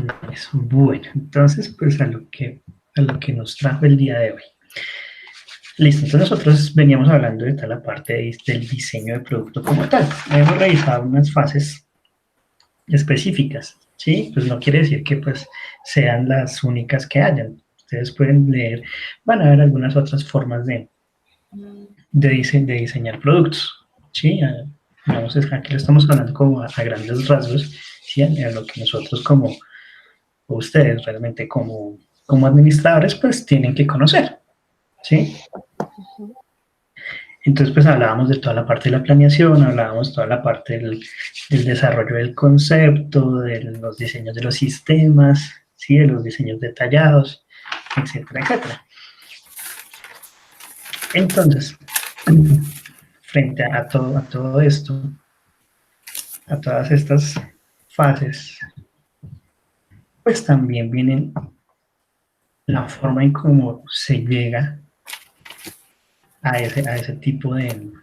planes. Bueno, entonces, pues a lo que nos trajo el día de hoy. Listo, entonces nosotros veníamos hablando de toda la parte del diseño de producto como tal. Hemos revisado unas fases específicas, ¿sí? Pues no quiere decir que pues sean las únicas que hayan. Ustedes pueden leer, van a ver algunas otras formas de diseñar productos, ¿sí? Vamos, aquí lo estamos hablando como a grandes rasgos, ¿sí? A lo que nosotros como ustedes realmente como administradores pues tienen que conocer, ¿sí? Entonces pues hablábamos de toda la parte de la planeación, hablábamos de toda la parte del desarrollo del concepto, de los diseños de los sistemas, ¿sí? De los diseños detallados, etcétera, etcétera. Entonces, frente a todo esto, a todas estas fases, pues también vienen la forma en cómo se llega a ese tipo de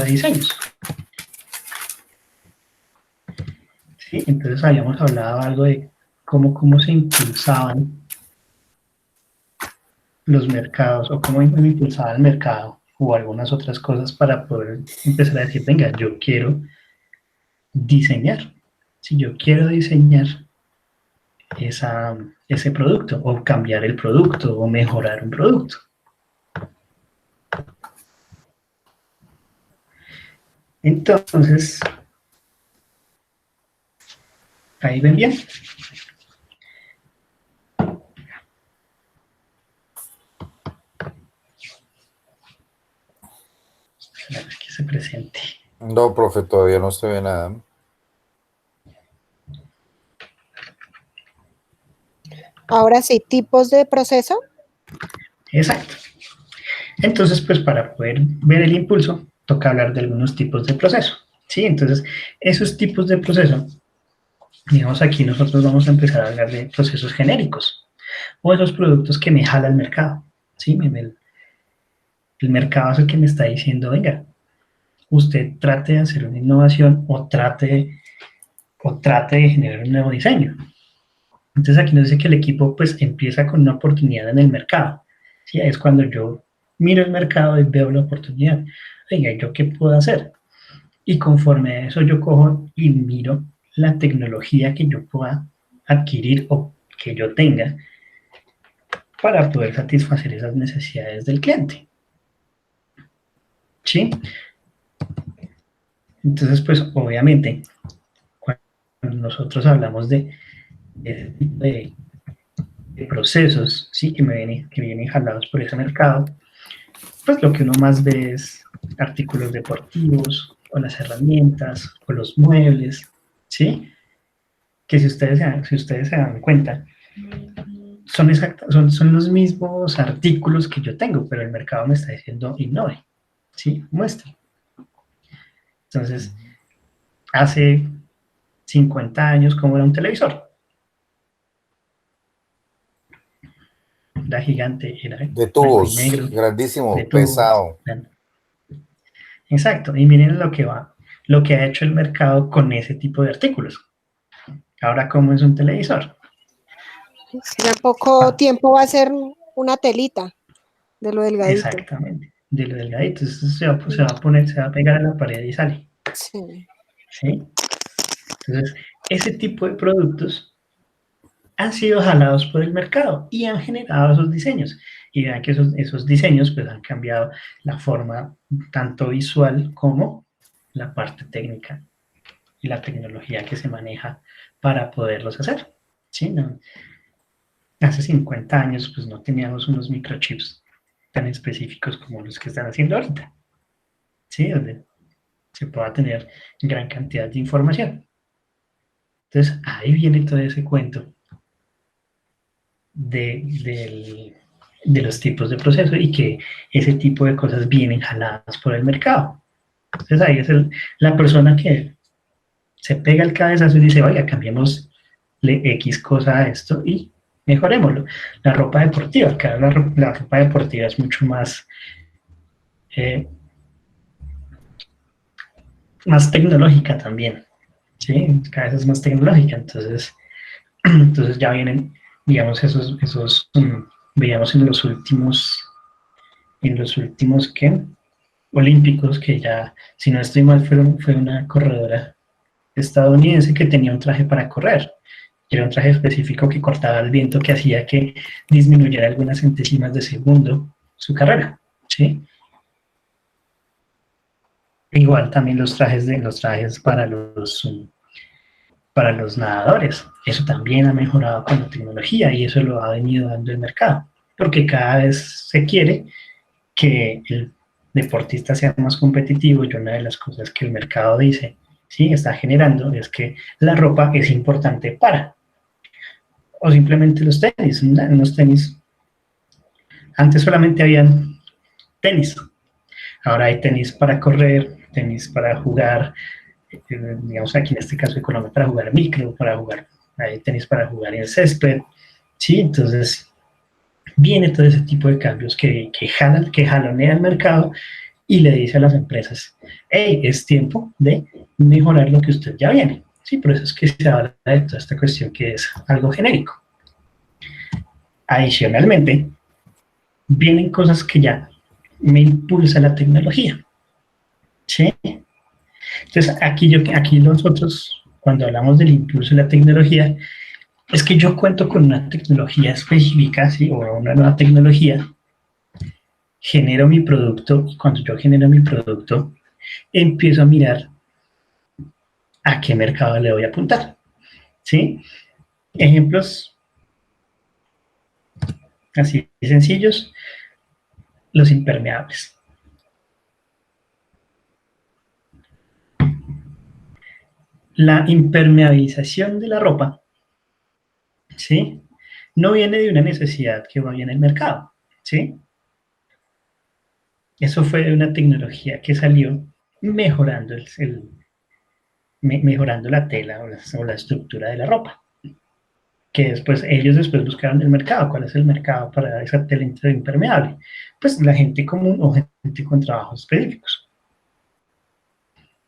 diseños. ¿Sí? Entonces habíamos hablado algo de cómo se impulsaban los mercados o cómo impulsaba el mercado o algunas otras cosas para poder empezar a decir, venga, yo quiero diseñar. Si yo quiero diseñar ese producto o cambiar el producto o mejorar un producto. Entonces, ahí ven bien. A ver que se presente. No, profe, todavía no se ve nada. Ahora sí, tipos de proceso. Exacto. Entonces, pues para poder ver el impulso, toca hablar de algunos tipos de proceso. ¿Sí? Entonces, esos tipos de proceso, digamos aquí nosotros vamos a empezar a hablar de procesos genéricos o esos productos que me jala el mercado. ¿Sí? El mercado es el que me está diciendo, venga, usted trate de hacer una innovación o trate de generar un nuevo diseño. Entonces aquí nos dice que el equipo pues empieza con una oportunidad en el mercado. ¿Sí? Es cuando yo miro el mercado y veo la oportunidad. Venga, ¿yo qué puedo hacer? Y conforme a eso yo cojo y miro la tecnología que yo pueda adquirir o que yo tenga para poder satisfacer esas necesidades del cliente. ¿Sí? Entonces, pues obviamente, cuando nosotros hablamos de procesos, ¿sí? que vienen jalados por ese mercado, pues lo que uno más ve es artículos deportivos, o las herramientas, o los muebles, ¿sí? Que si ustedes se dan cuenta, son los mismos artículos que yo tengo, pero el mercado me está diciendo innove, ¿sí? Muestre. Entonces, hace 50 años, ¿cómo era un televisor? Era gigante, era De blanco y tubos, negro, de grandísimo, tubos. pesado. Exacto, y miren lo que ha hecho el mercado con ese tipo de artículos. Ahora, ¿cómo es un televisor? Ya en poco tiempo va a ser una telita de lo delgadito. Exactamente, de lo delgadito. Entonces se va a pegar a la pared y sale. Sí. ¿Sí? Entonces, ese tipo de productos han sido jalados por el mercado y han generado esos diseños. Y vean que esos diseños pues, han cambiado la forma tanto visual como la parte técnica y la tecnología que se maneja para poderlos hacer. ¿Sí? No, hace 50 años pues no teníamos unos microchips tan específicos como los que están haciendo ahorita. ¿Sí? Donde se pueda tener gran cantidad de información. Entonces, ahí viene todo ese cuento de los tipos de proceso y que ese tipo de cosas vienen jaladas por el mercado. Entonces, ahí es la persona que se pega el cabezazo y dice, oiga, cambiémosle X cosa a esto y mejorémoslo. La ropa deportiva, cada la ropa deportiva es mucho más tecnológica también. ¿sí? Cada vez es más tecnológica, entonces ya vienen, digamos, veíamos en los últimos, ¿qué? Olímpicos, que ya, si no estoy mal, fue una corredora estadounidense que tenía un traje para correr. Era un traje específico que cortaba el viento, que hacía que disminuyera algunas centésimas de segundo su carrera, ¿sí? Igual también los trajes para los nadadores. Eso también ha mejorado con la tecnología y eso lo ha venido dando el mercado, porque cada vez se quiere que el deportista sea más competitivo y una de las cosas que el mercado dice, sí, está generando es que la ropa es importante o simplemente los tenis, los tenis, antes solamente habían tenis, ahora hay tenis para correr, tenis para jugar, digamos aquí en este caso de Colombia, para jugar micro, hay tenis para jugar en el césped, sí, entonces viene todo ese tipo de cambios que jalonea el mercado y le dice a las empresas, hey, es tiempo de mejorar lo que usted ya viene. Sí, por eso es que se habla de toda esta cuestión que es algo genérico. Adicionalmente, vienen cosas que ya me impulsa la tecnología. ¿Sí? Entonces, aquí nosotros, cuando hablamos del impulso de la tecnología, es que yo cuento con una tecnología específica, ¿sí? O una nueva tecnología, genero mi producto y cuando yo genero mi producto, empiezo a mirar a qué mercado le voy a apuntar. ¿Sí? Ejemplos así sencillos, los impermeables. La impermeabilización de la ropa, ¿sí? No viene de una necesidad que vaya en el mercado, ¿sí? Eso fue de una tecnología que salió mejorando, mejorando la tela o la estructura de la ropa. Que ellos después buscaron el mercado. ¿Cuál es el mercado para esa tela impermeable? Pues la gente común o gente con trabajos específicos.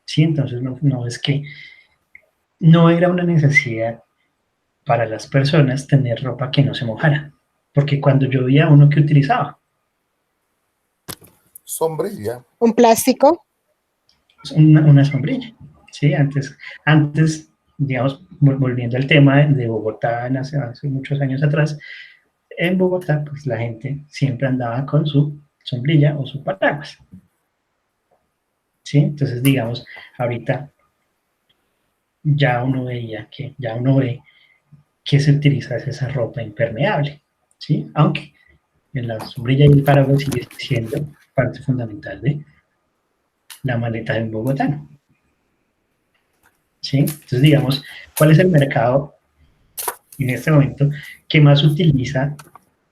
Sí, entonces no es que no era una necesidad para las personas tener ropa que no se mojara, porque cuando llovía uno que utilizaba sombrilla. ¿Un plástico? una sombrilla, ¿sí? Antes, digamos, volviendo al tema de Bogotá hace muchos años atrás, en Bogotá, pues la gente siempre andaba con su sombrilla o su paraguas, ¿sí? Entonces, digamos, ahorita ya uno ve que se utiliza esa ropa impermeable, ¿sí? Aunque en la sombrilla y el paraguas sigue siendo parte fundamental de la maleta del bogotano, ¿sí? Entonces, digamos, ¿cuál es el mercado en este momento que más utiliza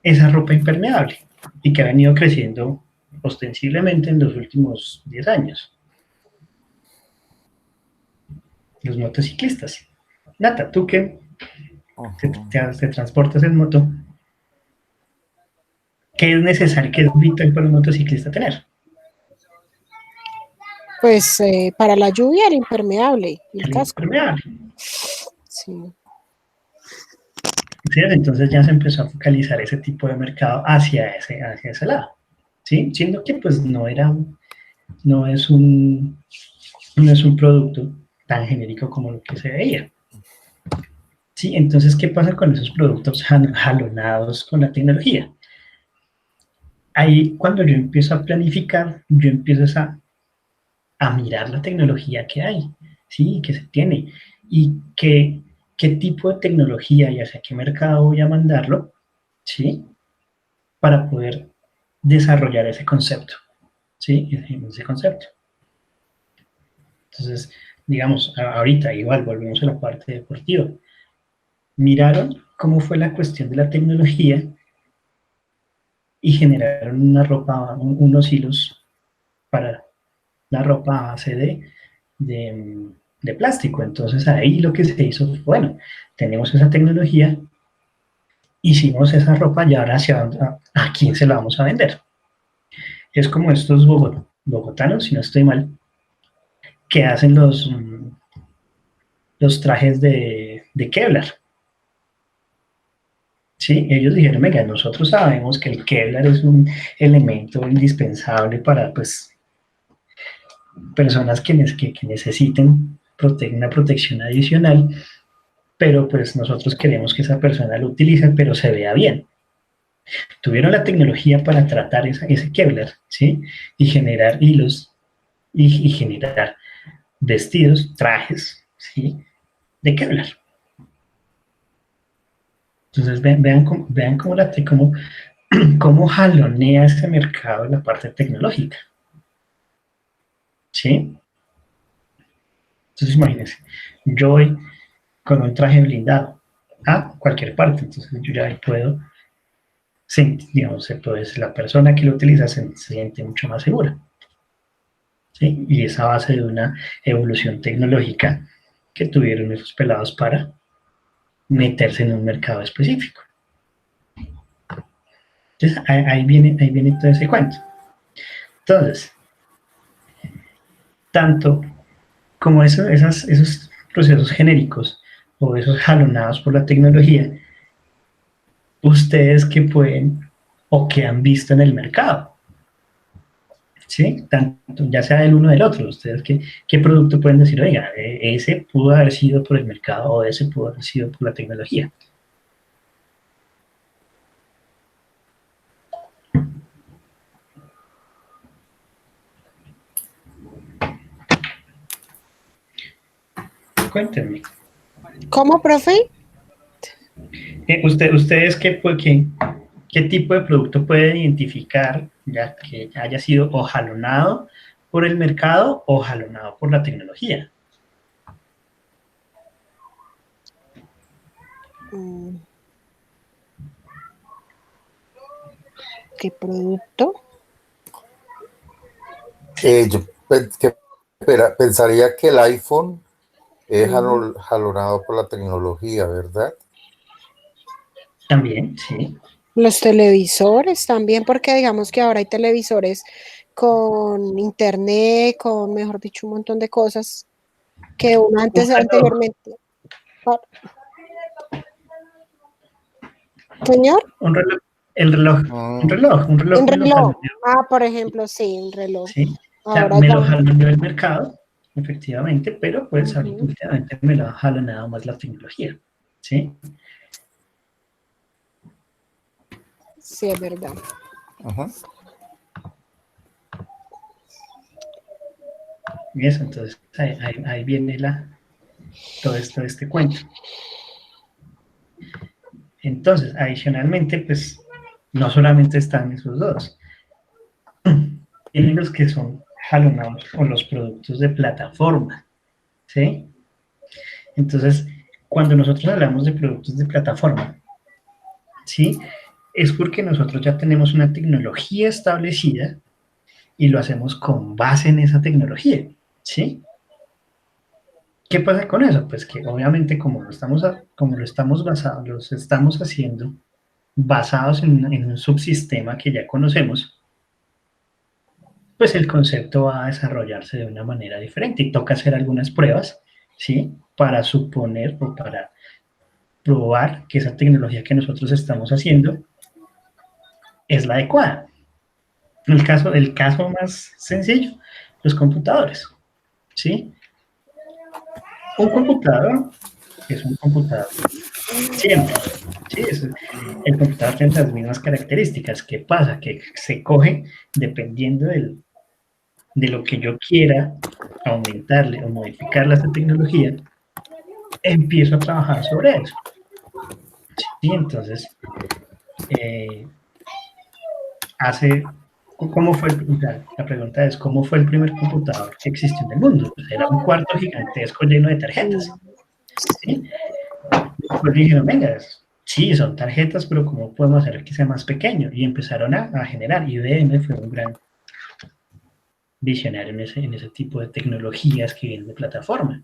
esa ropa impermeable y que ha venido creciendo ostensiblemente en los últimos 10 años? Los motociclistas. Nata, tú que te transportas en moto, ¿qué es necesario, qué es vital para un motociclista tener? Pues para la lluvia el impermeable y el El casco. impermeable. Sí. ¿Sí? Entonces ya se empezó a focalizar ese tipo de mercado hacia ese lado. ¿Sí? Siendo que pues no es un producto tan genérico como lo que se veía. ¿Sí? Entonces, ¿qué pasa con esos productos jalonados con la tecnología? Ahí cuando yo empiezo a planificar, yo empiezo a mirar la tecnología que hay, ¿sí? Que se tiene, y qué tipo de tecnología y hacia qué mercado voy a mandarlo, ¿sí? Para poder desarrollar ese concepto, ¿sí? Ese concepto. Entonces, digamos, ahorita igual volvemos a la parte deportiva. Miraron cómo fue la cuestión de la tecnología y generaron una ropa, unos hilos para la ropa a base de plástico. Entonces ahí lo que se hizo fue, bueno, tenemos esa tecnología, hicimos esa ropa y ahora a quién se la vamos a vender. Es como estos bogotanos, si no estoy mal, que hacen los trajes de Kevlar. Sí, ellos dijeron, venga, nosotros sabemos que el Kevlar es un elemento indispensable para, pues, personas que necesiten una protección adicional, pero pues nosotros queremos que esa persona lo utilice, pero se vea bien. Tuvieron la tecnología para tratar ese Kevlar, ¿sí? Y generar hilos y generar vestidos, trajes, ¿sí? De Kevlar. Entonces vean cómo jalonea este mercado en la parte tecnológica, ¿sí? Entonces imagínense, yo voy con un traje blindado a cualquier parte, entonces yo ya puedo, digamos, la persona que lo utiliza se siente mucho más segura, ¿sí? Y esa base de una evolución tecnológica que tuvieron esos pelados para meterse en un mercado específico. Entonces ahí viene todo ese cuento. Entonces, tanto como esos procesos genéricos o esos jalonados por la tecnología, ustedes que pueden o que han visto en el mercado, ¿sí? Tanto, ya sea del uno o del otro, ustedes qué producto pueden decir, oiga, ese pudo haber sido por el mercado o ese pudo haber sido por la tecnología. Cuéntenme. ¿Cómo, profe? ¿Ustedes qué tipo de producto pueden identificar ya que haya sido o jalonado por el mercado o jalonado por la tecnología? ¿Qué producto? Pensaría que el iPhone es jalonado por la tecnología, ¿verdad? También, sí. Los televisores también, porque digamos que ahora hay televisores con internet, con, mejor dicho, un montón de cosas que uno anteriormente. Señor, Un reloj, el reloj, un reloj un me lo reloj. jaloneó, Por ejemplo, sí, un reloj. ¿sí? O sea, Ahora me lo ya. jaloneó el mercado, efectivamente, pero pues ahorita Ujú. últimamente me lo ha jalonado más la tecnología, ¿sí? Sí, es verdad. Y eso, entonces ahí viene todo este cuento. Entonces, adicionalmente, pues, no solamente están esos dos, tienen los que son jalonados con los productos de plataforma, ¿sí? Entonces, cuando nosotros hablamos de productos de plataforma, ¿sí? Es porque nosotros ya tenemos una tecnología establecida y lo hacemos con base en esa tecnología, ¿sí? ¿Qué pasa con eso? Pues que obviamente como lo estamos haciendo basados en un subsistema que ya conocemos, pues el concepto va a desarrollarse de una manera diferente y toca hacer algunas pruebas, ¿sí? Para suponer o para probar que esa tecnología que nosotros estamos haciendo es la adecuada. El caso más sencillo, los computadores, ¿sí? Un computador es un computador, siempre, ¿sí? El computador tiene las mismas características. ¿Qué pasa? Que se coge dependiendo de lo que yo quiera aumentarle o modificarle a esta tecnología, empiezo a trabajar sobre eso. ¿Sí? Entonces, ¿cómo fue la pregunta es, ¿cómo fue el primer computador que existió en el mundo? Pues era un cuarto gigantesco lleno de tarjetas. ¿Sí? Después dijeron, venga, sí, son tarjetas, pero ¿cómo podemos hacer que sea más pequeño? Y empezaron a generar. IBM fue un gran visionario en ese tipo de tecnologías que vienen de plataforma.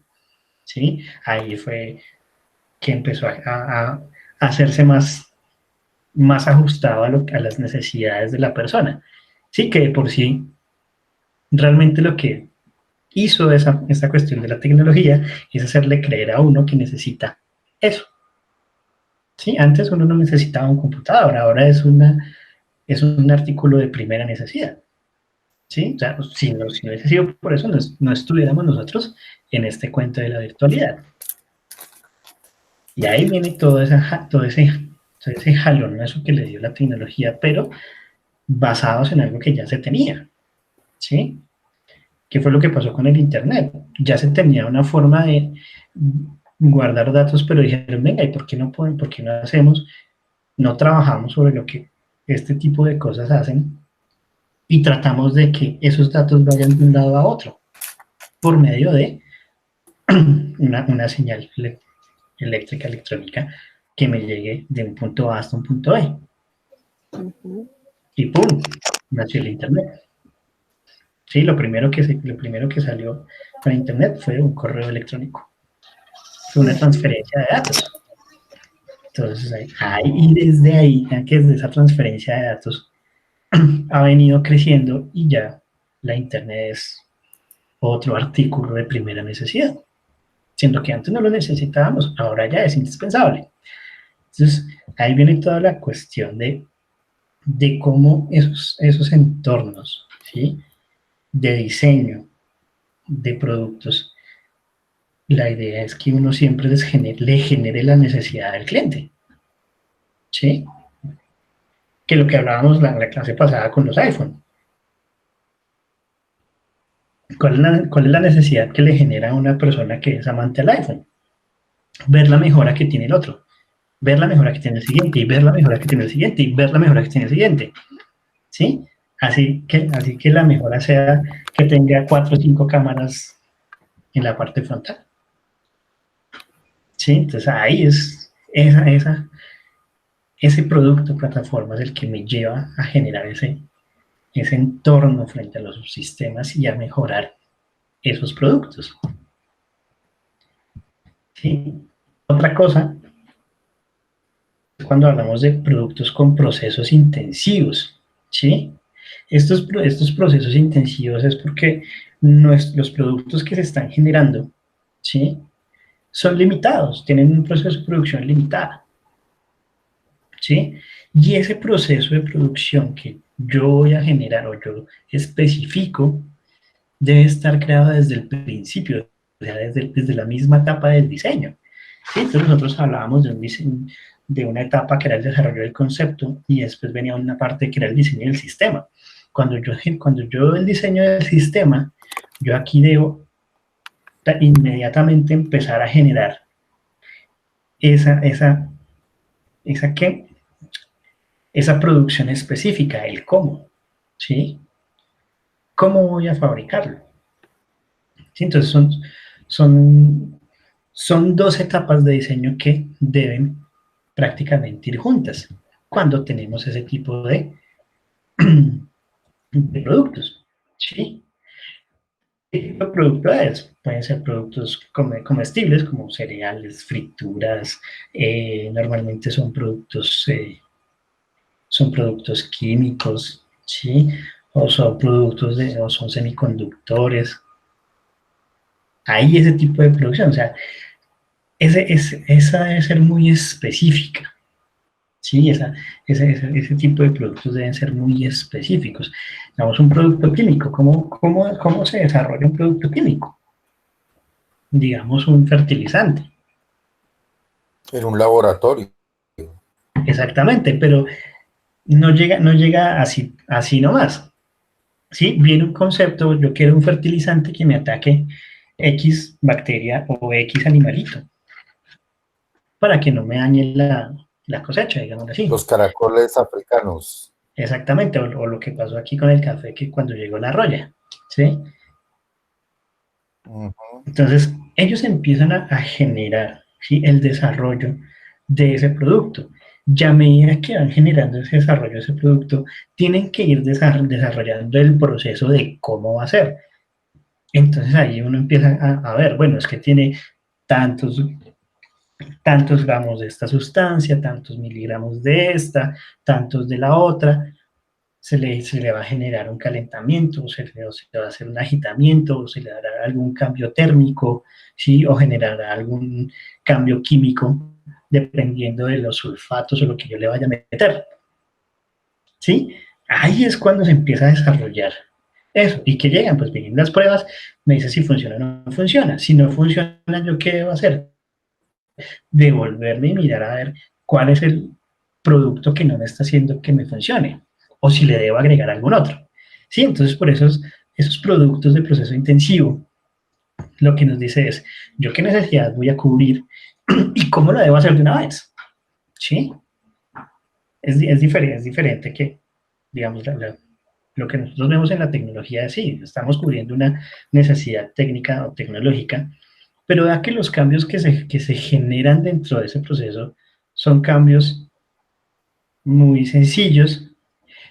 ¿Sí? Ahí fue que empezó a hacerse más ajustado a las necesidades de la persona. Sí, que de por sí, realmente lo que hizo esta cuestión de la tecnología, es hacerle creer a uno que necesita eso. ¿Sí? Antes uno no necesitaba un computador, ahora es un artículo de primera necesidad. ¿Sí? O sea, si no hubiese sido por eso, no estuviéramos nosotros en este cuento de la virtualidad. Y ahí viene todo ese jalón, eso que le dio la tecnología, pero basados en algo que ya se tenía. ¿Sí? ¿Qué fue lo que pasó con el Internet? Ya se tenía una forma de guardar datos, pero dijeron, venga, ¿y por qué no pueden, por qué no hacemos, no trabajamos sobre lo que este tipo de cosas hacen y tratamos de que esos datos vayan de un lado a otro por medio de una señal eléctrica, electrónica, que me llegue de un punto A hasta un punto B. Y ¡pum! Nació el Internet. Sí, lo primero que salió con Internet fue un correo electrónico. Fue una transferencia de datos. Entonces, y desde ahí, que desde esa transferencia de datos, ha venido creciendo y ya la Internet es otro artículo de primera necesidad. Siendo que antes no lo necesitábamos, ahora ya es indispensable. Entonces, ahí viene toda la cuestión de cómo esos entornos, ¿sí? De diseño de productos, la idea es que uno siempre le genere la necesidad del cliente, ¿sí? Que lo que hablábamos la clase pasada con los iPhone. ¿Cuál es la necesidad que le genera a una persona que es amante al iPhone? Ver la mejora que tiene el otro, ver la mejora que tiene el siguiente, y ver la mejora que tiene el siguiente, y ver la mejora que tiene el siguiente, ¿sí? Así que la mejora sea que tenga 4 o 5 cámaras en la parte frontal. ¿Sí? Entonces ahí es ese producto plataforma es el que me lleva a generar ese entorno frente a los subsistemas y a mejorar esos productos. ¿Sí? Otra cosa es cuando hablamos de productos con procesos intensivos. ¿Sí? Estos procesos intensivos es porque los productos que se están generando, ¿sí? Son limitados, tienen un proceso de producción limitado, ¿sí? Y ese proceso de producción que yo voy a generar o yo especifico debe estar creado desde el principio, o sea, desde la misma etapa del diseño. ¿Sí? Entonces nosotros hablábamos de una etapa que era el desarrollo del concepto y después venía una parte que era el diseño del sistema. Cuando yo el diseño del sistema, yo aquí debo inmediatamente empezar a generar esa producción específica, el cómo, ¿sí? ¿Cómo voy a fabricarlo? ¿Sí? Entonces son 2 etapas de diseño que deben prácticamente ir juntas cuando tenemos ese tipo de productos, ¿sí? ¿Qué tipo de producto es? Pueden ser productos comestibles como cereales, frituras, normalmente son productos químicos, ¿sí? O son o son semiconductores. Ahí ese tipo de producción, o sea, esa debe ser muy específica, ¿sí? Ese tipo de productos deben ser muy específicos. Digamos, un producto químico, ¿cómo se desarrolla un producto químico? Digamos, un fertilizante. En un laboratorio. Exactamente, pero no llega así nomás. ¿Sí? Viene un concepto, yo quiero un fertilizante que me ataque X bacteria o X animalito, para que no me dañe la cosecha, digamos así. Los caracoles africanos. Exactamente, o lo que pasó aquí con el café, que cuando llegó la roya, ¿sí? Entonces, ellos empiezan a generar, ¿sí?, el desarrollo de ese producto. Ya a medida que van generando ese desarrollo de ese producto, tienen que ir desarrollando el proceso de cómo va a ser. Entonces ahí uno empieza a ver, bueno, es que tiene tantos gramos de esta sustancia, tantos miligramos de esta, tantos de la otra. se le va a generar un calentamiento, o se le va a hacer un agitamiento, o se le dará algún cambio térmico, ¿sí? O generará algún cambio químico, dependiendo de los sulfatos o lo que yo le vaya a meter, ¿sí? Ahí es cuando se empieza a desarrollar eso. ¿Y que llegan? Pues vienen las pruebas, me dice si funciona o no funciona. Si no funciona, ¿yo qué debo hacer? Devolverme y mirar a ver cuál es el producto que no me está haciendo que me funcione, o si le debo agregar algún otro. ¿Sí? Entonces, por eso esos productos de proceso intensivo, lo que nos dice es, ¿yo qué necesidad voy a cubrir y cómo lo debo hacer de una vez? ¿Sí? Es diferente que, digamos, lo que nosotros vemos en la tecnología, sí, estamos cubriendo una necesidad técnica o tecnológica, pero da que los cambios que se generan dentro de ese proceso son cambios muy sencillos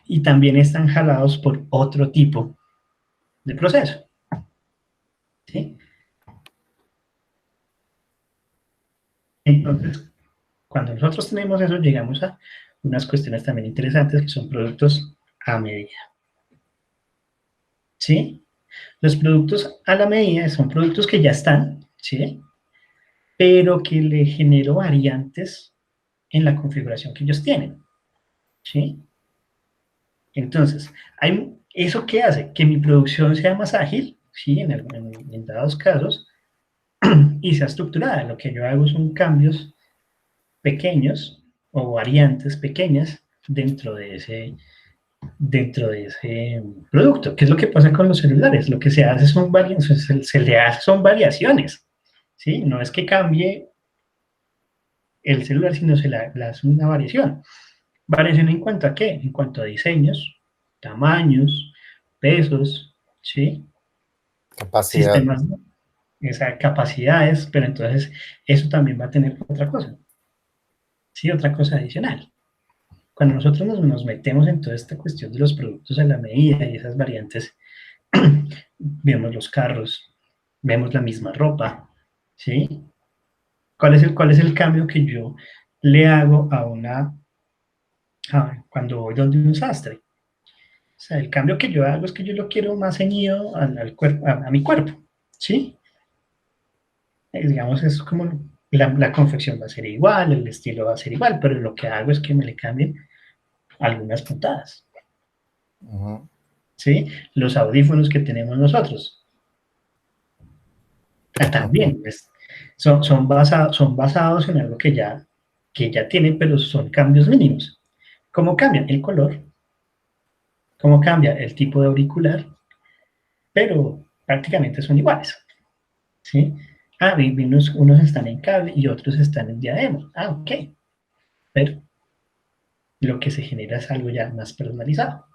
y también están jalados por otro tipo de proceso. ¿Sí? Entonces, cuando nosotros tenemos eso, llegamos a unas cuestiones también interesantes que son productos a medida. ¿Sí? Los productos a la medida son productos que ya están, ¿sí? Pero que le genero variantes en la configuración que ellos tienen, ¿sí? Entonces, ¿eso qué hace? Que mi producción sea más ágil, ¿sí? En dados casos, y sea estructurada. Lo que yo hago son cambios pequeños o variantes pequeñas dentro de ese producto. ¿Qué es lo que pasa con los celulares? Lo que se hace son variaciones, ¿sí? No es que cambie el celular, sino se le hace una variación. ¿Variación en cuanto a qué? En cuanto a diseños, tamaños, pesos, ¿sí? Capacidad. Sistemas, esas capacidades, pero entonces eso también va a tener otra cosa, ¿sí? Otra cosa adicional. Cuando nosotros nos metemos en toda esta cuestión de los productos a la medida y esas variantes, vemos los carros, vemos la misma ropa, ¿sí? Cuál es el cambio que yo le hago cuando voy donde un sastre? O sea, el cambio que yo hago es que yo lo quiero más ceñido al cuerpo, a mi cuerpo, ¿sí? Digamos, es como la confección va a ser igual, el estilo va a ser igual, pero lo que hago es que me le cambien algunas puntadas, ¿sí? Los audífonos que tenemos nosotros, también son basados en algo que ya tienen, pero son cambios mínimos. ¿Cómo cambian? El color, cómo cambia el tipo de auricular, pero prácticamente son iguales, ¿sí? Ah, unos están en cable y otros están en diadema. Ah, ok. Pero lo que se genera es algo ya más personalizado.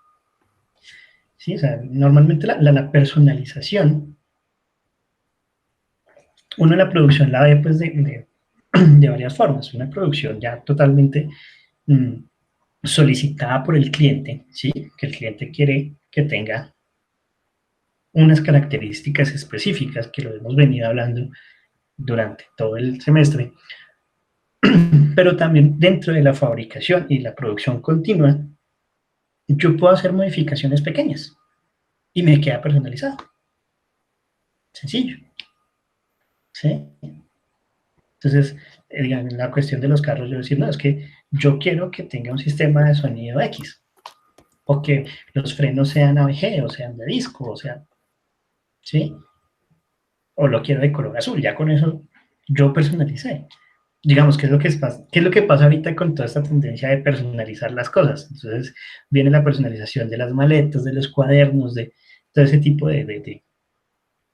¿Sí? O sea, normalmente la personalización, uno en la producción la ve pues de varias formas. Una producción ya totalmente solicitada por el cliente, ¿sí? Que el cliente quiere que tenga unas características específicas, que lo hemos venido hablando durante todo el semestre, pero también dentro de la fabricación y la producción continua, yo puedo hacer modificaciones pequeñas y me queda personalizado. Sencillo. ¿Sí? Entonces, digamos, la cuestión de los carros, yo decir, no, es que yo quiero que tenga un sistema de sonido X, o que los frenos sean ABG, o sean de disco, o sea, ¿sí? O lo quiero de color azul, ya con eso yo personalicé. Digamos, ¿qué es lo que pasa ahorita con toda esta tendencia de personalizar las cosas? Entonces, viene la personalización de las maletas, de los cuadernos, de todo ese tipo de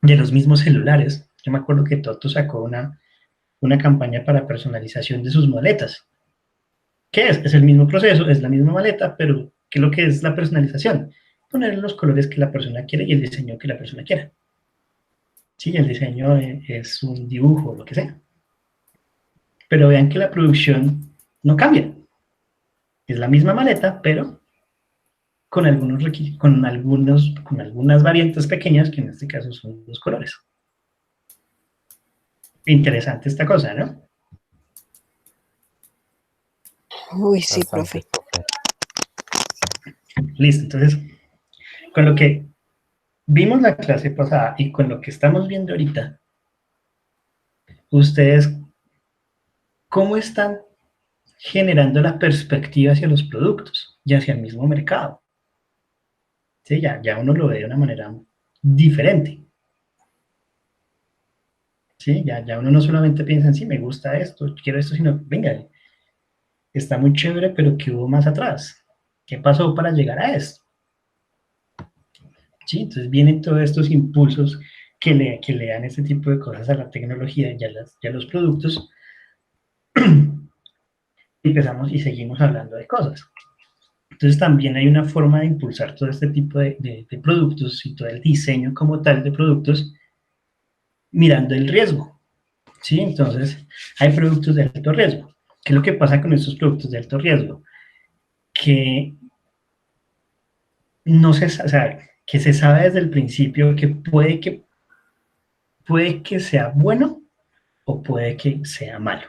los mismos celulares. Yo me acuerdo que Toto sacó una campaña para personalización de sus maletas. ¿Qué es? Es el mismo proceso, es la misma maleta, pero ¿qué es lo que es la personalización? Poner los colores que la persona quiere y el diseño que la persona quiera. Sí, el diseño es un dibujo, lo que sea. Pero vean que la producción no cambia. Es la misma maleta, pero con con algunas variantes pequeñas, que en este caso son los colores. Interesante esta cosa, ¿no? Uy, sí, Bastante. profe. Listo, entonces, con lo que vimos la clase pasada y con lo que estamos viendo ahorita, ustedes, ¿cómo están generando la perspectiva hacia los productos y hacia el mismo mercado? Sí, ya uno lo ve de una manera diferente. Sí, ya uno no solamente piensa en sí, me gusta esto, quiero esto, sino, venga, está muy chévere, pero ¿qué hubo más atrás? ¿Qué pasó para llegar a esto? Sí, entonces vienen todos estos impulsos que le dan este tipo de cosas a la tecnología y a los productos, y empezamos y seguimos hablando de cosas. Entonces también hay una forma de impulsar todo este tipo de productos y todo el diseño como tal de productos mirando el riesgo, ¿sí? Entonces hay productos de alto riesgo. ¿Qué es lo que pasa con estos productos de alto riesgo? Que no se, o sea, que se sabe desde el principio que puede que sea bueno o puede que sea malo,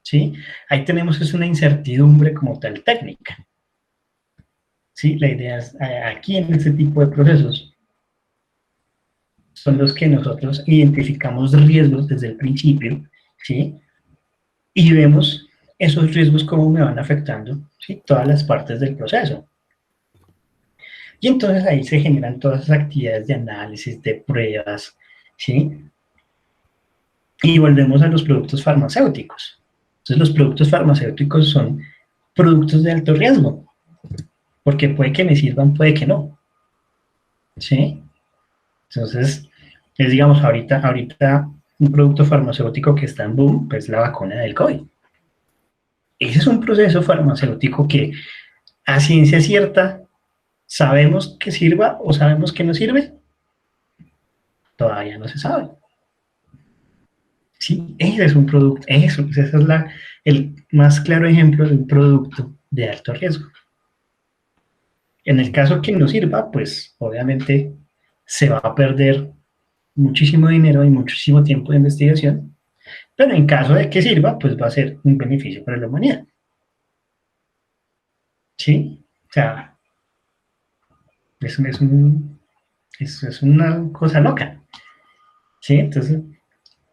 ¿sí? Ahí tenemos es una incertidumbre como tal técnica, ¿sí? La idea es, aquí en este tipo de procesos, son los que nosotros identificamos riesgos desde el principio, ¿sí? Y vemos esos riesgos cómo me van afectando, ¿sí? Todas las partes del proceso. Y entonces ahí se generan todas esas actividades de análisis, de pruebas, ¿sí? Y volvemos a los productos farmacéuticos. Entonces los productos farmacéuticos son productos de alto riesgo, porque puede que me sirvan, puede que no, ¿sí? Entonces, es digamos, ahorita un producto farmacéutico que está en boom, pues la vacuna del COVID. Ese es un proceso farmacéutico que a ciencia cierta sabemos que sirva o sabemos que no sirve, todavía no se sabe. Sí, ese es un producto, ese es el más claro ejemplo de un producto de alto riesgo. En el caso que no sirva, pues obviamente se va a perder muchísimo dinero y muchísimo tiempo de investigación, pero en caso de que sirva, pues va a ser un beneficio para la humanidad. ¿Sí? O sea, es una cosa loca. ¿Sí? Entonces,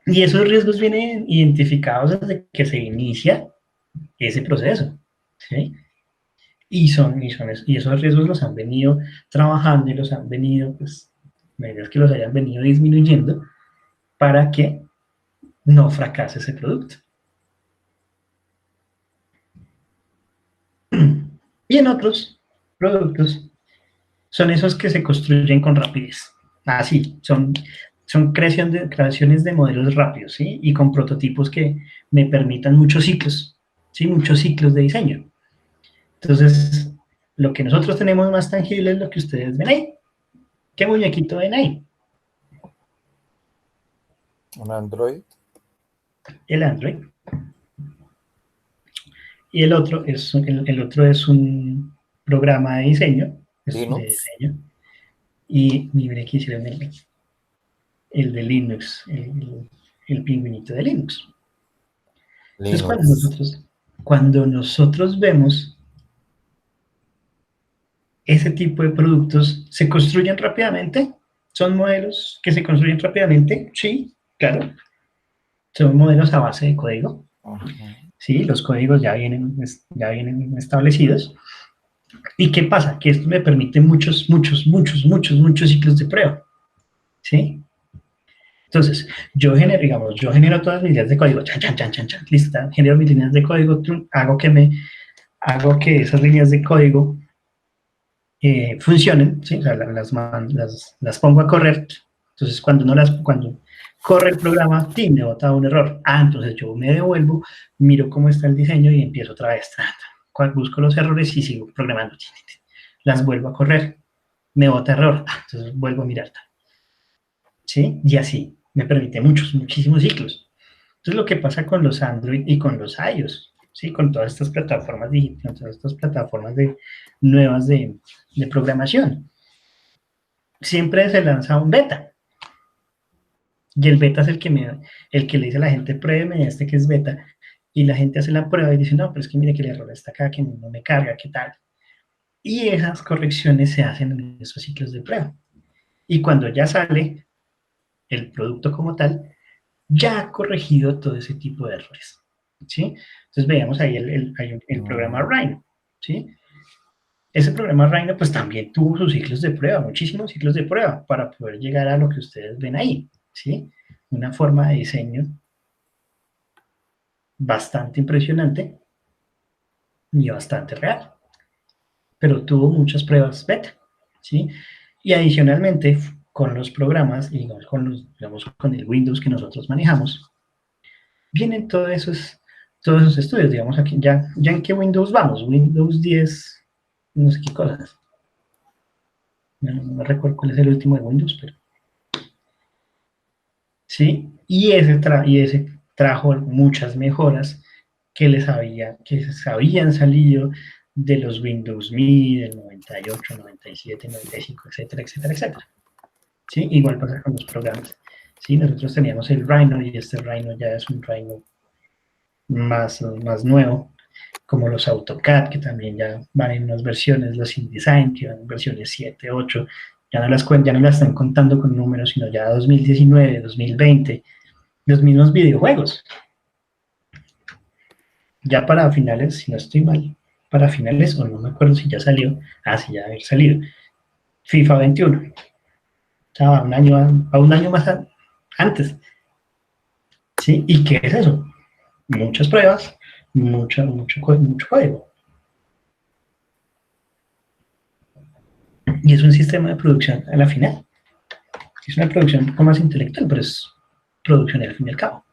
y esos riesgos vienen identificados desde que se inicia ese proceso. ¿Sí? Y esos riesgos los han venido trabajando y los han venido, pues, la idea es que los hayan venido disminuyendo para que no fracase ese producto. Y en otros productos son esos que se construyen con rapidez. Así, son creaciones de modelos rápidos, ¿sí? Y con prototipos que me permitan muchos ciclos, ¿sí? Muchos ciclos de diseño. Entonces, lo que nosotros tenemos más tangible es lo que ustedes ven ahí. ¿Qué muñequito ven ahí? Un Android. El Android. Y el otro es un programa de diseño, Linux. y mire que hicieron el de Linux, el pingüinito de Linux. Entonces, Linux. cuando nosotros vemos ese tipo de productos, ¿se construyen rápidamente? ¿Son modelos que se construyen rápidamente? Sí, claro. Son modelos a base de código. Sí, los códigos ya vienen establecidos. ¿Y qué pasa? Que esto me permite muchos ciclos de prueba. ¿Sí? Entonces, yo genero todas mis líneas de código, listo, genero mis líneas de código, hago que esas líneas de código funcionen, ¿sí? O sea, las pongo a correr. Entonces, cuando corre el programa, me bota un error. Entonces yo me devuelvo, miro cómo está el diseño y empiezo otra vez. Busco los errores y sigo programando. Las vuelvo a correr, me bota error. Entonces vuelvo a mirar. ¿Sí? Y así me permite muchísimos ciclos. Entonces lo que pasa con los Android y con los iOS, ¿sí? Con todas estas plataformas digitales, todas estas plataformas nuevas de programación, siempre se lanza un beta. Y el beta es el que le dice a la gente, pruébeme este que es beta. Y la gente hace la prueba y dice, no, pero es que mire que el error está acá, que no me carga, ¿qué tal? Y esas correcciones se hacen en esos ciclos de prueba. Y cuando ya sale el producto como tal, ya ha corregido todo ese tipo de errores, ¿sí? Entonces veamos ahí el programa Rhino, ¿sí? Ese programa Rhino pues también tuvo sus ciclos de prueba, muchísimos ciclos de prueba, para poder llegar a lo que ustedes ven ahí, ¿sí? Una forma de diseño bastante impresionante y bastante real, pero tuvo muchas pruebas beta, ¿sí? Y adicionalmente, con los programas, digamos, con el Windows que nosotros manejamos, vienen todos esos estudios, digamos, aquí, ya en qué Windows vamos, Windows 10, no sé qué cosas. No me recuerdo cuál es el último de Windows, pero sí, y ese trajo muchas mejoras que se habían salido de los Windows ME, del 98, 97, 95, etcétera, etcétera, etcétera. ¿Sí? Igual pasa con los programas. ¿Sí? Nosotros teníamos el Rhino y este Rhino ya es un Rhino más nuevo, como los AutoCAD, que también ya van en unas versiones, los InDesign, que van en versiones 7, 8, ya no las están contando con números, sino ya 2019, 2020, los mismos videojuegos. Ya para finales, si no estoy mal, para finales, o no me acuerdo si ya salió, sí, ya haber salido, FIFA 21. O sea, a un año más antes. ¿Sí? ¿Y qué es eso? Muchas pruebas, mucho código. Y es un sistema de producción a la final. Es una producción un poco más intelectual, pero es producción al fin y al cabo.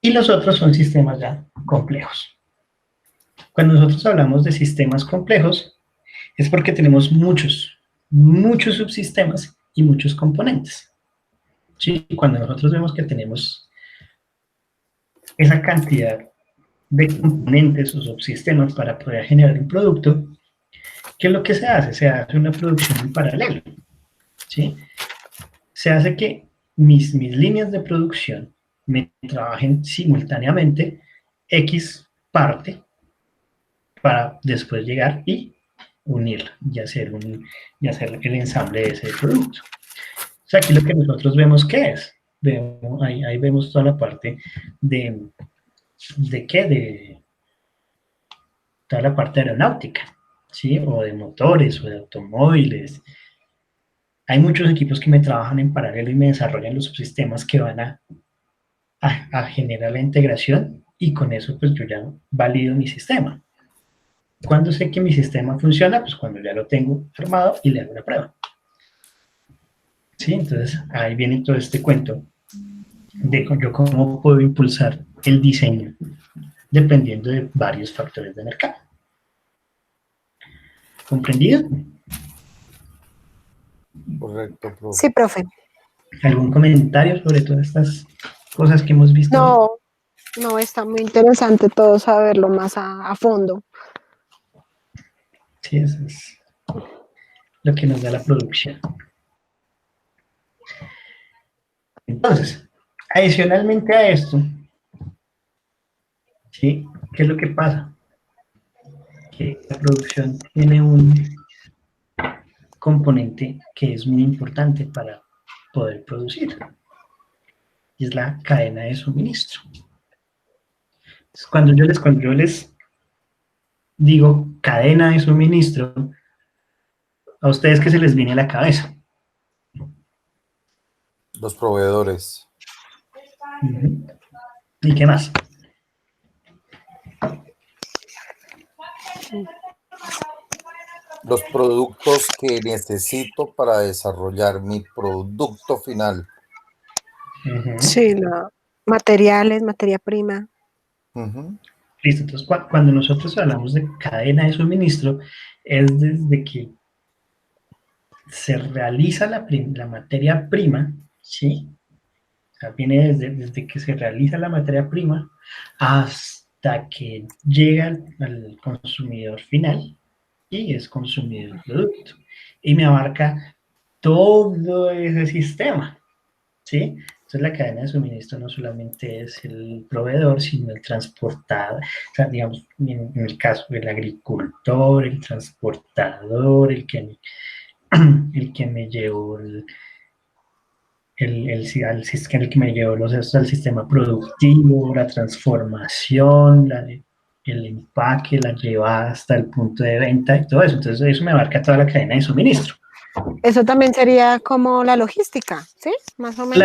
Y los otros son sistemas ya complejos. Cuando nosotros hablamos de sistemas complejos, es porque tenemos muchos subsistemas y muchos componentes. ¿Sí? Cuando nosotros vemos que tenemos esa cantidad de componentes o subsistemas para poder generar un producto, ¿qué es lo que se hace? Se hace una producción en paralelo, ¿sí? Se hace que mis líneas de producción me trabajen simultáneamente X parte para después llegar y unirla y hacer el ensamble de ese producto. O sea, aquí lo que nosotros vemos, ¿qué es? Ahí vemos toda la parte de qué, de toda la parte aeronáutica, ¿sí? O de motores, o de automóviles. Hay muchos equipos que me trabajan en paralelo y me desarrollan los subsistemas que van a generar la integración y con eso pues yo ya valido mi sistema. ¿Cuándo sé que mi sistema funciona? Pues cuando ya lo tengo armado y le hago una prueba. ¿Sí? Entonces ahí viene todo este cuento de yo cómo puedo impulsar el diseño dependiendo de varios factores de mercado. ¿Comprendido? Correcto, profe. Sí, profe. ¿Algún comentario sobre todas estas cosas que hemos visto? No, está muy interesante todo saberlo más a fondo. Sí, eso es lo que nos da la producción. Entonces, adicionalmente a esto, ¿sí? ¿Qué es lo que pasa? Que la producción tiene un componente que es muy importante para poder producir, y es la cadena de suministro. Entonces, cuando yo les digo cadena de suministro, ¿a ustedes qué se les viene a la cabeza? Los proveedores. ¿Y qué más? Los productos que necesito para desarrollar mi producto final. Sí, materiales, materia prima. Listo, entonces cuando nosotros hablamos de cadena de suministro, es desde que se realiza la materia prima, ¿sí? O sea, viene desde que se realiza la materia prima hasta que llega al consumidor final y es consumido el producto. Y me abarca todo ese sistema, ¿sí? Entonces la cadena de suministro no solamente es el proveedor, sino el transportador, o sea, digamos, en el caso del agricultor, el transportador, el que me llevó el que me llevó al sistema productivo, la transformación, el empaque, la llevada hasta el punto de venta y todo eso. Entonces eso me abarca toda la cadena de suministro. Eso también sería como la logística, ¿sí? Más o menos.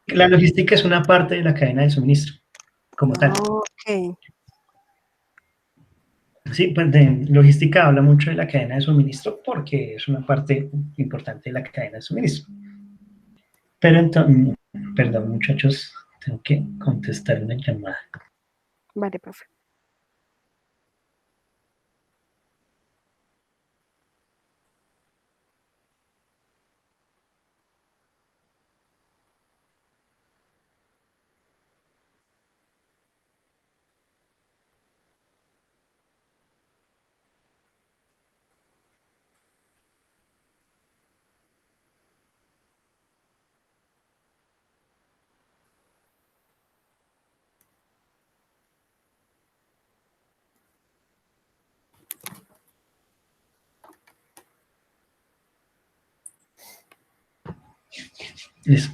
La logística es una parte de la cadena de suministro, como tal. Ok. Sí, pues de logística habla mucho de la cadena de suministro porque es una parte importante de la cadena de suministro. Pero entonces, perdón muchachos, tengo que contestar una llamada. Vale, profe.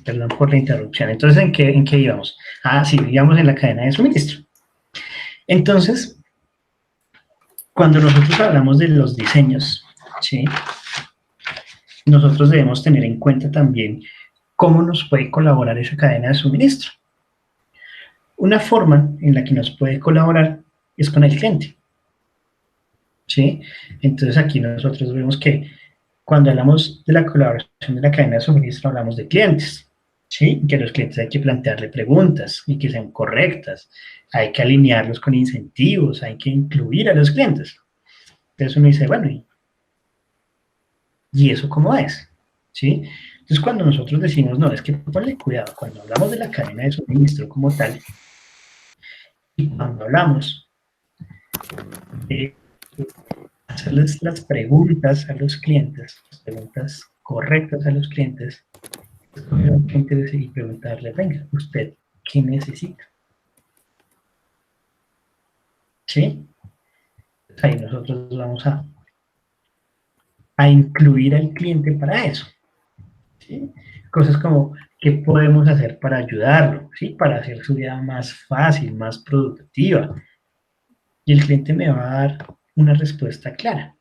Perdón por la interrupción. Entonces, ¿en qué íbamos? Ah, sí, íbamos en la cadena de suministro. Entonces, cuando nosotros hablamos de los diseños, ¿sí? Nosotros debemos tener en cuenta también cómo nos puede colaborar esa cadena de suministro. Una forma en la que nos puede colaborar es con el cliente, ¿sí? Entonces aquí nosotros vemos que cuando hablamos de la colaboración de la cadena de suministro hablamos de clientes, ¿sí? Que a los clientes hay que plantearle preguntas y que sean correctas, hay que alinearlos con incentivos, hay que incluir a los clientes. Entonces uno dice, bueno, ¿y eso cómo es? ¿Sí? Entonces cuando nosotros decimos, no, es que ponle cuidado, cuando hablamos de la cadena de suministro como tal, y cuando hablamos de hacerles las preguntas a los clientes, las preguntas correctas a los clientes, y preguntarle, venga, ¿usted qué necesita? ¿Sí? Ahí nosotros vamos a incluir al cliente para eso. ¿Sí? Cosas como, ¿qué podemos hacer para ayudarlo? ¿Sí? Para hacer su vida más fácil, más productiva. Y el cliente me va a dar una respuesta clara.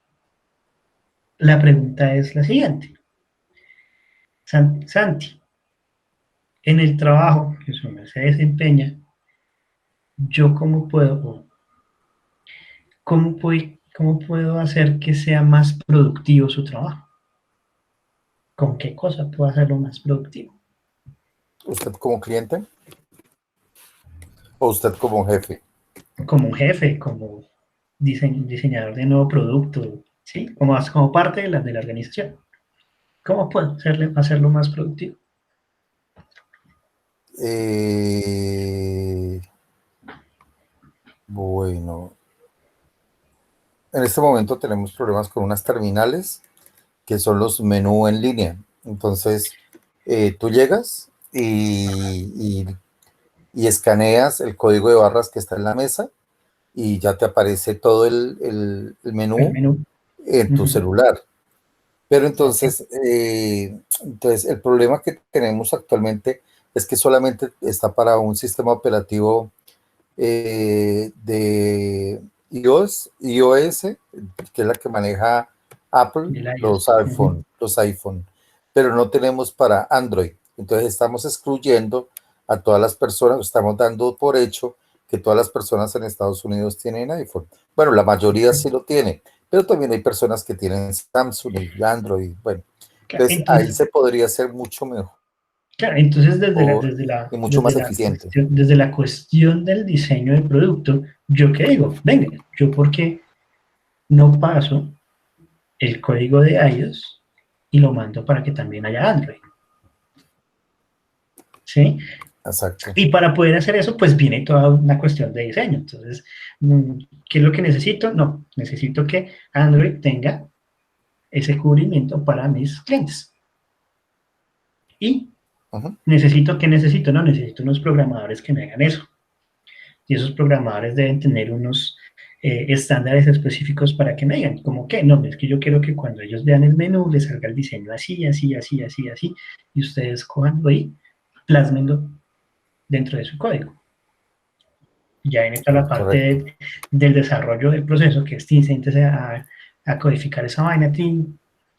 La pregunta es la siguiente. Santi, en el trabajo que su se desempeña, ¿yo cómo puedo hacer que sea más productivo su trabajo? ¿Con qué cosa puedo hacerlo más productivo? ¿Usted como cliente o usted como jefe? Como un jefe, como diseñador de nuevo producto, ¿sí? Como parte de la organización. ¿Cómo puedo hacerlo más productivo? Bueno, en este momento tenemos problemas con unas terminales que son los menú en línea. Entonces, tú llegas y escaneas el código de barras que está en la mesa y ya te aparece todo el El menú menú. en tu celular. Pero Okay. entonces el problema que tenemos actualmente es que solamente está para un sistema operativo de iOS, que es la que maneja Apple, Del iOS. los iPhone, pero no tenemos para Android. Entonces estamos excluyendo a todas las personas, estamos dando por hecho que todas las personas en Estados Unidos tienen iPhone. Bueno, la mayoría sí lo tienen, pero también hay personas que tienen Samsung y Android. Bueno, entonces ahí Entonces, se podría hacer mucho mejor claro, entonces y mucho más eficiente. desde la cuestión del diseño del producto, ¿yo qué digo? Venga, ¿yo por qué no paso el código de iOS y lo mando para que también haya Android? ¿Sí? Exacto. Y para poder hacer eso, pues viene toda una cuestión de diseño. Entonces, ¿qué es lo que necesito? No, necesito que Android tenga ese cubrimiento para mis clientes. Y ¿Necesito qué necesito? No, necesito unos programadores que me hagan eso. Y esos programadores deben tener unos estándares específicos para que me digan, ¿cómo qué? No, es que yo quiero que cuando ellos vean el menú les salga el diseño así, así, así, así, así, y ustedes cojanlo ahí, plásmenlo dentro de su código. Ya viene toda la parte del desarrollo del proceso, que es siéntese a codificar esa vaina,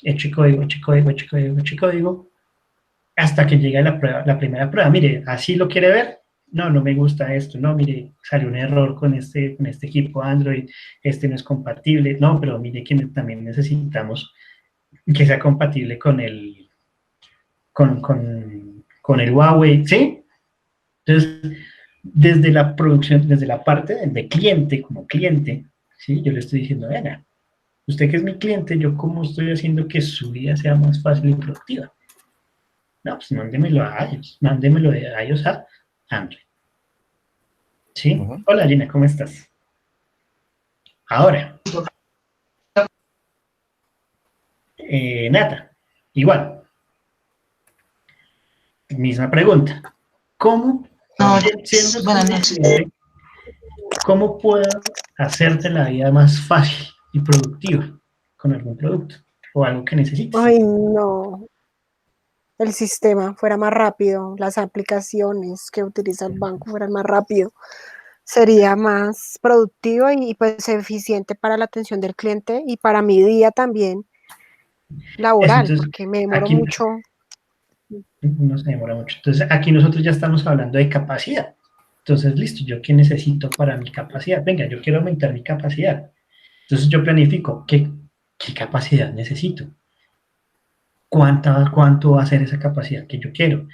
eche código, eche código, eche código, eche código, hasta que llegue la primera prueba. Mire, ¿así lo quiere ver? No, no me gusta esto. No, mire, salió un error con este equipo Android, este no es compatible. No, pero mire que también necesitamos que sea compatible con el Huawei, ¿sí? Entonces, desde la producción, desde la parte de cliente, como cliente, ¿sí? Yo le estoy diciendo, venga, usted que es mi cliente, yo cómo estoy haciendo que su vida sea más fácil y productiva. No, pues mándemelo a iOS, mándemelo de iOS a Android. ¿Sí? Hola, Gina, ¿cómo estás? Ahora, Nata, igual, misma pregunta. ¿Cómo, buenas noches, cómo puedo hacerte la vida más fácil y productiva con algún producto o algo que necesites? Ay, no. El sistema fuera más rápido, las aplicaciones que utiliza el banco fueran más rápido, sería más productivo y pues eficiente para la atención del cliente y para mi día también laboral, entonces, porque me demoro aquí mucho. no se demora mucho. Entonces, aquí nosotros ya estamos hablando de capacidad. Entonces, listo, ¿yo qué necesito para mi capacidad? Venga, yo quiero aumentar mi capacidad. Entonces, yo planifico qué capacidad necesito. ¿Cuánto va a ser esa capacidad que yo quiero?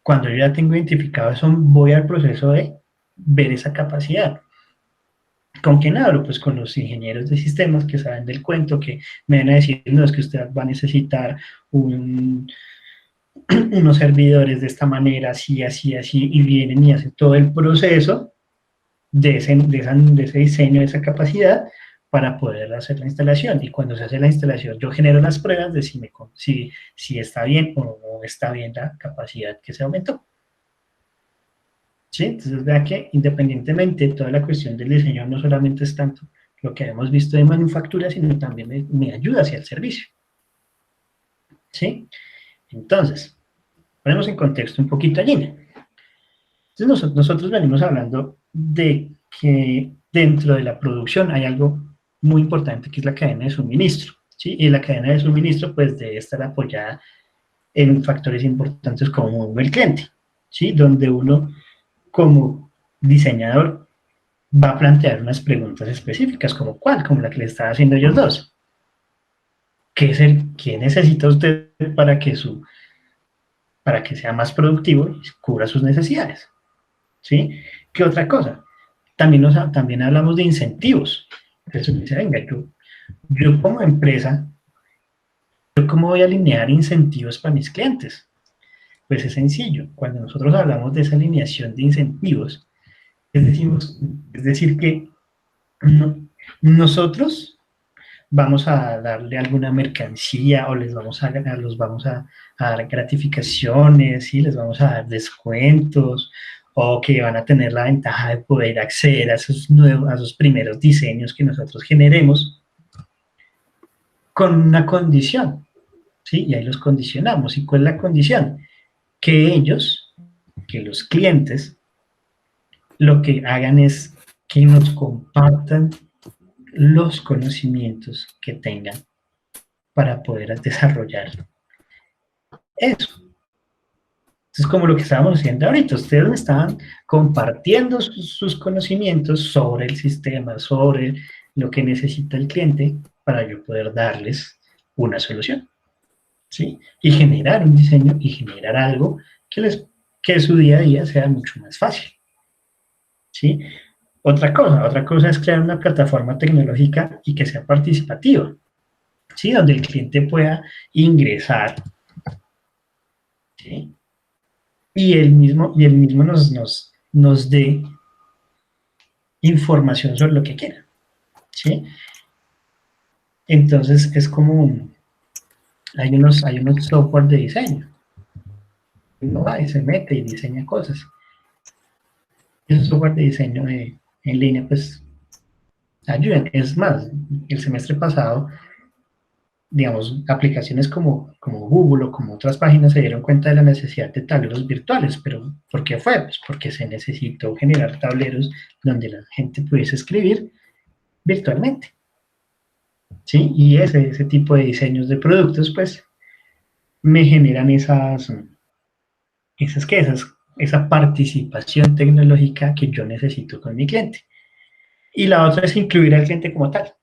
Cuando yo ya tengo identificado eso, voy al proceso de ver esa capacidad. ¿Con quién hablo? Pues con los ingenieros de sistemas que saben del cuento, que me van a decir, no, es que usted va a necesitar unos servidores de esta manera, así, así, así, y vienen y hacen todo el proceso de ese diseño, de esa capacidad, para poder hacer la instalación. Y cuando se hace la instalación, yo genero las pruebas de si está bien o no está bien la capacidad que se aumentó. ¿Sí? Entonces, vea que independientemente de toda la cuestión del diseño, no solamente es tanto lo que hemos visto de manufactura, sino también me ayuda hacia el servicio. ¿Sí? Entonces, ponemos en contexto un poquito a Gina. Entonces, nosotros venimos hablando de que dentro de la producción hay algo muy importante que es la cadena de suministro, ¿sí? Y la cadena de suministro pues debe estar apoyada en factores importantes como el cliente, ¿sí? Donde uno como diseñador va a plantear unas preguntas específicas, como ¿cuál? Como la que le estaba haciendo ellos dos. ¿Qué necesita usted para que sea más productivo y cubra sus necesidades? ¿Sí? ¿Qué otra cosa? También hablamos de incentivos. Entonces dice, venga, yo como empresa, ¿yo cómo voy a alinear incentivos para mis clientes? Pues es sencillo. Cuando nosotros hablamos de esa alineación de incentivos, es decir que nosotros vamos a darle alguna mercancía o los vamos a dar gratificaciones, ¿sí? Les vamos a dar descuentos o que van a tener la ventaja de poder acceder a esos primeros diseños que nosotros generemos con una condición, ¿sí? Y ahí los condicionamos. ¿Y cuál es la condición? Que los clientes, lo que hagan es que nos compartan los conocimientos que tengan para poder desarrollar eso. Es como lo que estábamos haciendo ahorita. Ustedes me estaban compartiendo sus conocimientos sobre el sistema, sobre lo que necesita el cliente para yo poder darles una solución, ¿sí? Y generar un diseño y generar algo que su día a día sea mucho más fácil, ¿sí? Otra cosa es crear una plataforma tecnológica y que sea participativa, ¿sí? Donde el cliente pueda ingresar, ¿sí? Y él mismo nos dé información sobre lo que quiera, ¿sí? Entonces es como hay unos software de diseño. uno va y se mete y diseña cosas. Esos software de diseño en línea, pues, ayudan. Es más, el semestre pasado, digamos, aplicaciones como Google o como otras páginas se dieron cuenta de la necesidad de tableros virtuales, pero ¿por qué fue? Pues porque se necesitó generar tableros donde la gente pudiese escribir virtualmente, ¿sí? Y ese tipo de diseños de productos, pues, me generan esa participación tecnológica que yo necesito con mi cliente. Y la otra es incluir al cliente como tal,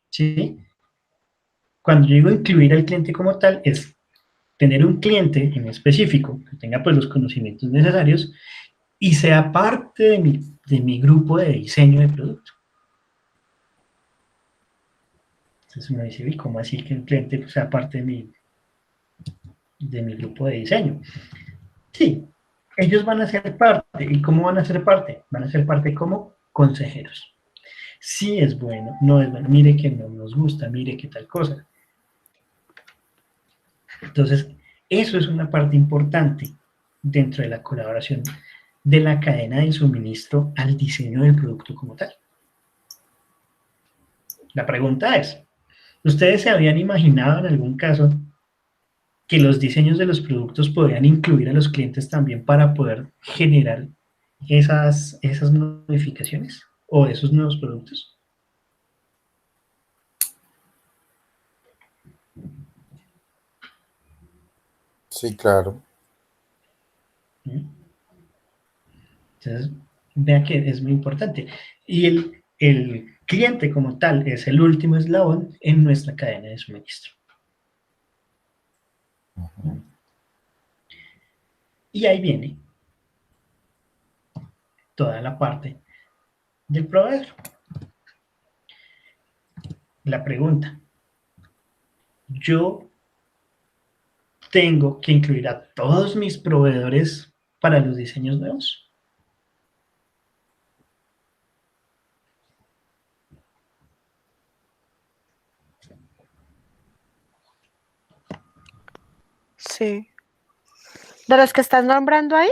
¿sí? Cuando yo digo incluir al cliente como tal, es tener un cliente en específico que tenga pues los conocimientos necesarios y sea parte de mi grupo de diseño de producto. Entonces uno dice, ¿y cómo así que el cliente sea parte de mi grupo de diseño? Sí, ellos van a ser parte. ¿Y cómo van a ser parte? Van a ser parte como consejeros. Sí es bueno, no es bueno, mire que no nos gusta, mire que tal cosa. Entonces, eso es una parte importante dentro de la colaboración de la cadena de suministro al diseño del producto como tal. La pregunta es, ¿ustedes se habían imaginado en algún caso que los diseños de los productos podrían incluir a los clientes también para poder generar esas modificaciones o esos nuevos productos? Sí, claro. Entonces, vea que es muy importante. Y el cliente como tal es el último eslabón en nuestra cadena de suministro. Y ahí viene toda la parte del proveedor. La pregunta, ¿yo tengo que incluir a todos mis proveedores para los diseños nuevos? Sí. ¿De los que estás nombrando ahí?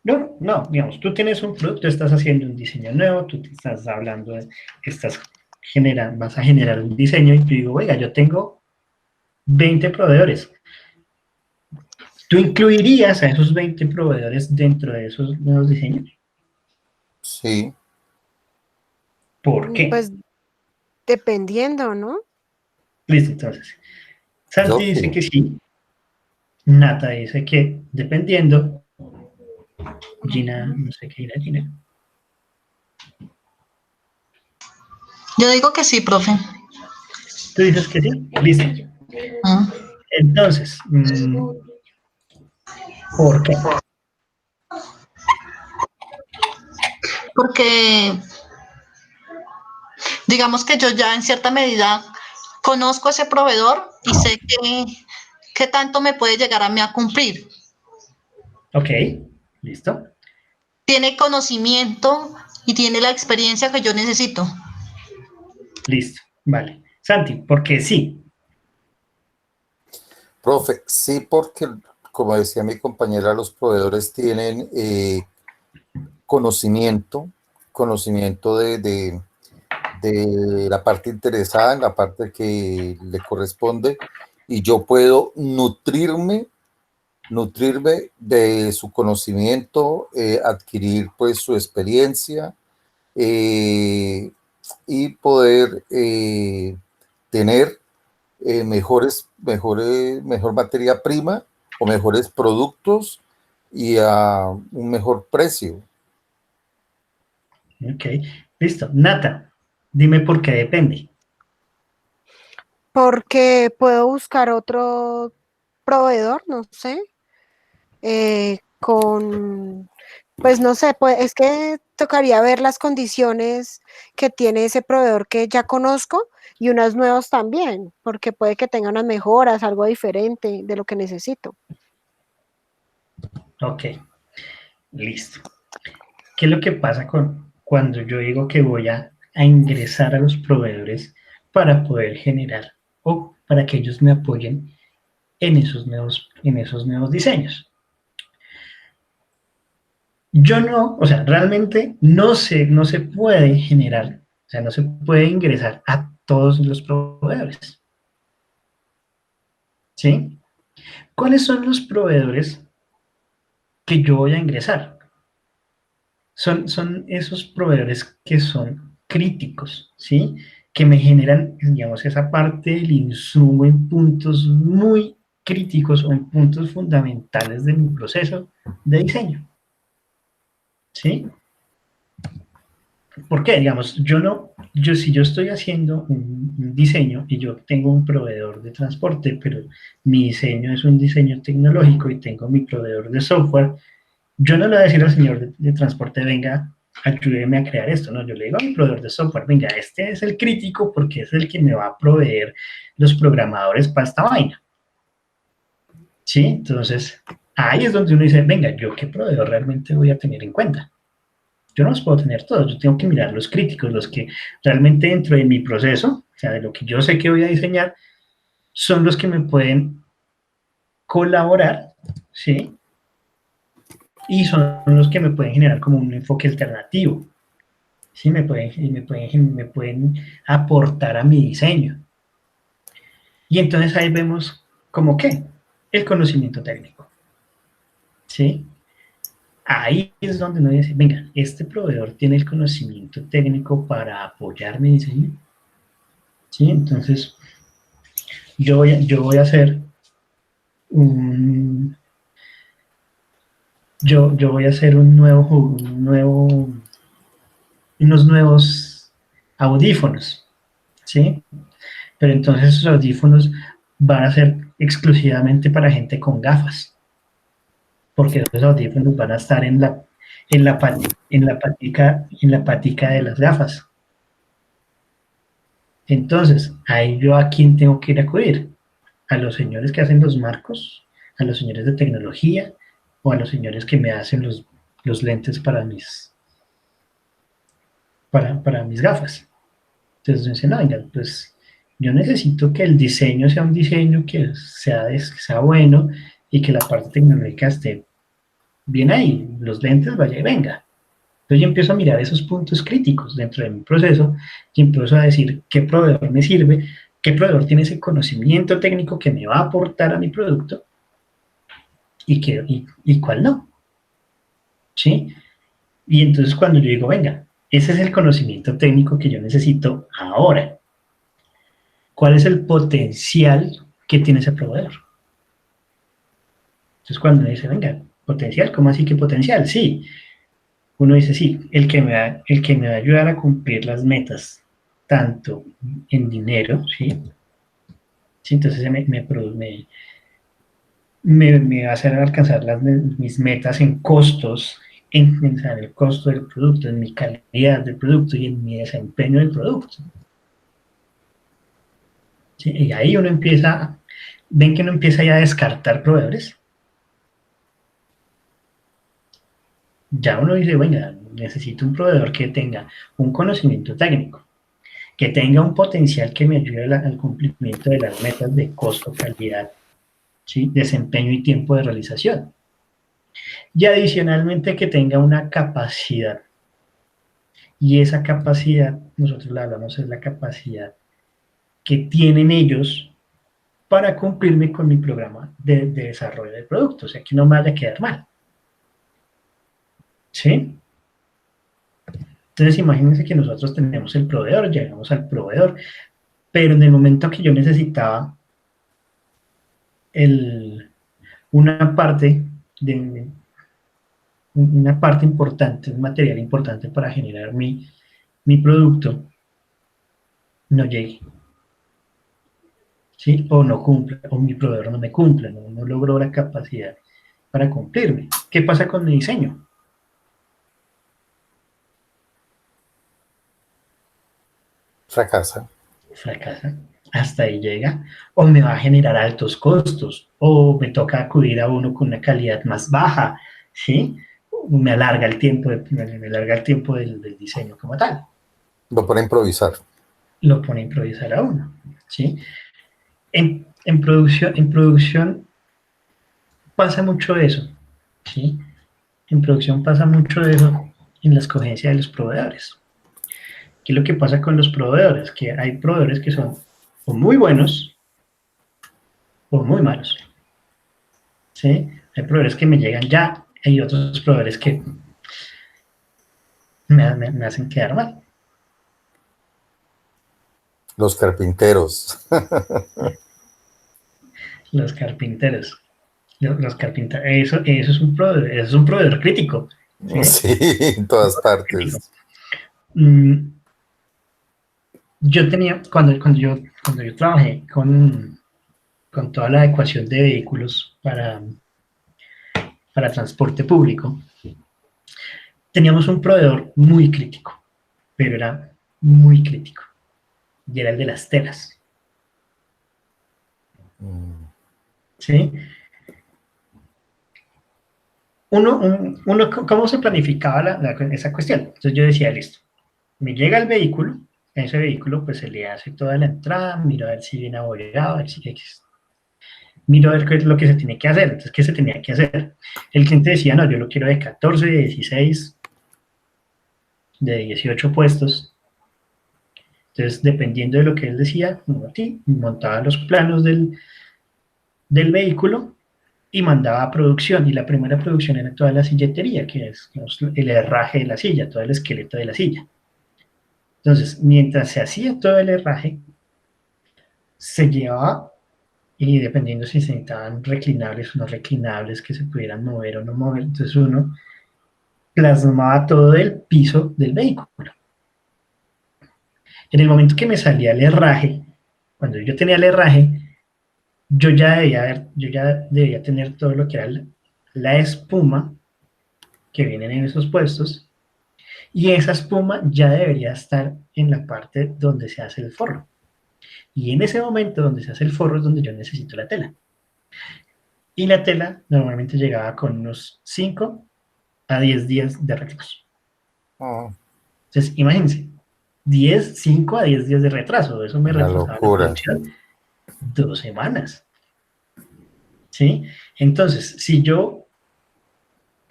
No, no, digamos, tú tienes un producto, estás haciendo un diseño nuevo, tú te estás hablando, vas a generar un diseño y tú digo, oiga, yo tengo 20 proveedores. ¿Tú incluirías a esos 20 proveedores dentro de esos nuevos diseños? Sí. ¿Por qué? Pues dependiendo, ¿no? Listo, entonces. Yo Santi dice sí. que sí, Nata dice que dependiendo, Gina, no sé qué dirá Gina. Yo digo que sí, profe. ¿Tú dices que sí? Listo. Entonces, ¿por qué? Porque digamos que yo ya en cierta medida conozco ese proveedor y sé qué tanto me puede llegar a mí a cumplir. Ok, listo. Tiene conocimiento y tiene la experiencia que yo necesito. Listo, vale. Santi, porque sí. Profe, sí, porque como decía mi compañera, los proveedores tienen conocimiento, conocimiento de la parte interesada, en la parte que le corresponde, y yo puedo nutrirme de su conocimiento, adquirir pues su experiencia y poder tener mejor materia prima o mejores productos y a un mejor precio. Ok, listo. Nata, dime por qué depende. Porque puedo buscar otro proveedor, no sé, pues no sé, pues es que tocaría ver las condiciones que tiene ese proveedor que ya conozco y unas nuevas también, porque puede que tenga unas mejoras, algo diferente de lo que necesito. Ok, listo. ¿Qué es lo que pasa cuando yo digo que voy a ingresar a los proveedores para poder generar o para que ellos me apoyen en esos nuevos diseños? Yo no, o sea, realmente no se puede generar, o sea, no se puede ingresar a todos los proveedores, ¿sí? ¿Cuáles son los proveedores que yo voy a ingresar? Son esos proveedores que son críticos, ¿sí? Que me generan, digamos, esa parte del insumo en puntos muy críticos o en puntos fundamentales de mi proceso de diseño, ¿sí? ¿Por qué? Digamos, si yo estoy haciendo un diseño y yo tengo un proveedor de transporte, pero mi diseño es un diseño tecnológico y tengo mi proveedor de software, yo no le voy a decir al señor de transporte, venga, ayúdeme a crear esto, no, yo le digo a mi proveedor de software, venga, este es el crítico porque es el que me va a proveer los programadores para esta vaina. ¿Sí? Entonces, ahí es donde uno dice, venga, ¿yo qué proveedor realmente voy a tener en cuenta? Yo no los puedo tener todos, yo tengo que mirar los críticos, los que realmente dentro de mi proceso, o sea, de lo que yo sé que voy a diseñar, son los que me pueden colaborar, ¿sí? Y son los que me pueden generar como un enfoque alternativo, ¿sí? Me pueden aportar a mi diseño. Y entonces ahí vemos como qué, el conocimiento técnico, ¿sí? Ahí es donde uno dice, venga, este proveedor tiene el conocimiento técnico para apoyar mi diseño, ¿sí? Entonces, yo voy a hacer un, yo voy a hacer unos nuevos audífonos, ¿sí? Pero entonces esos audífonos van a ser exclusivamente para gente con gafas, porque esos audífonos van a estar en la patica de las gafas. Entonces, ahí yo a quién tengo que ir a acudir, a los señores que hacen los marcos, a los señores de tecnología o a los señores que me hacen los lentes para mis gafas. Entonces dicen, no, venga, pues yo necesito que el diseño sea un diseño que sea bueno y que la parte tecnológica esté bien ahí, los lentes vaya y venga. Entonces yo empiezo a mirar esos puntos críticos dentro de mi proceso y empiezo a decir qué proveedor me sirve, qué proveedor tiene ese conocimiento técnico que me va a aportar a mi producto y cuál no, ¿sí? Y entonces cuando yo digo, venga, ese es el conocimiento técnico que yo necesito ahora, ¿cuál es el potencial que tiene ese proveedor? Entonces cuando uno dice, venga, potencial, ¿cómo así que potencial? Sí, uno dice, sí, el que me va a ayudar a cumplir las metas, tanto en dinero, ¿sí? Sí, entonces me va a hacer alcanzar mis metas en costos, en el costo del producto, en mi calidad del producto y en mi desempeño del producto. ¿Sí? Y ahí uno empieza, ven que uno empieza ya a descartar proveedores. Ya uno dice, venga, necesito un proveedor que tenga un conocimiento técnico, que tenga un potencial que me ayude al cumplimiento de las metas de costo, calidad, ¿sí? Desempeño y tiempo de realización. Y adicionalmente que tenga una capacidad. Y esa capacidad, nosotros la hablamos, es la capacidad que tienen ellos para cumplirme con mi programa de desarrollo del producto. O sea, que no me vaya a quedar mal. ¿Sí? Entonces, imagínense que nosotros tenemos el proveedor, llegamos al proveedor, pero en el momento que yo necesitaba una parte de una parte importante, un material importante para generar mi producto, no llegue, ¿sí? O no cumple, o mi proveedor no me cumple, no logró la capacidad para cumplirme. ¿Qué pasa con mi diseño? Fracasa. Fracasa, hasta ahí llega, o me va a generar altos costos, o me toca acudir a uno con una calidad más baja, ¿sí? Me alarga el tiempo, me alarga el tiempo del diseño como tal. Lo pone a improvisar. Lo pone a improvisar a uno, ¿sí? En producción pasa mucho eso, ¿sí? En producción pasa mucho de eso en la escogencia de los proveedores. ¿Qué es lo que pasa con los proveedores? Que hay proveedores que son o muy buenos o muy malos. ¿Sí? Hay proveedores que me llegan ya, hay otros proveedores que me hacen quedar mal. Los carpinteros. Los carpinteros. Los carpinteros. Eso es un proveedor crítico. ¿Sí? Sí, en todas partes. Yo tenía, cuando yo trabajé con toda la adecuación de vehículos para transporte público, teníamos un proveedor muy crítico, pero era muy crítico, y era el de las telas. ¿Sí? ¿Cómo se planificaba esa cuestión? Entonces yo decía, listo, me llega el vehículo, a ese vehículo pues se le hace toda la entrada, miro a ver si viene abollado, a ver si miro a ver qué es lo que se tiene que hacer. Entonces, ¿qué se tenía que hacer? El cliente decía, no, yo lo quiero de 14, de 16, de 18 puestos. Entonces, dependiendo de lo que él decía, montaba los planos del vehículo y mandaba a producción. Y la primera producción era toda la silletería, que es el herraje de la silla, todo el esqueleto de la silla. Entonces, mientras se hacía todo el herraje, se llevaba, y dependiendo si se necesitaban reclinables o no reclinables, que se pudieran mover o no mover, entonces uno plasmaba todo el piso del vehículo. En el momento que me salía el herraje, cuando yo tenía el herraje, yo ya debía tener todo lo que era la espuma que vienen en esos puestos, y esa espuma ya debería estar en la parte donde se hace el forro. Y en ese momento donde se hace el forro es donde yo necesito la tela. Y la tela normalmente llegaba con unos 5 a 10 días de retraso. Entonces, imagínense, 5 a 10 días de retraso. Eso me retrasaba la producción 2 semanas. ¿Sí? Entonces, si yo,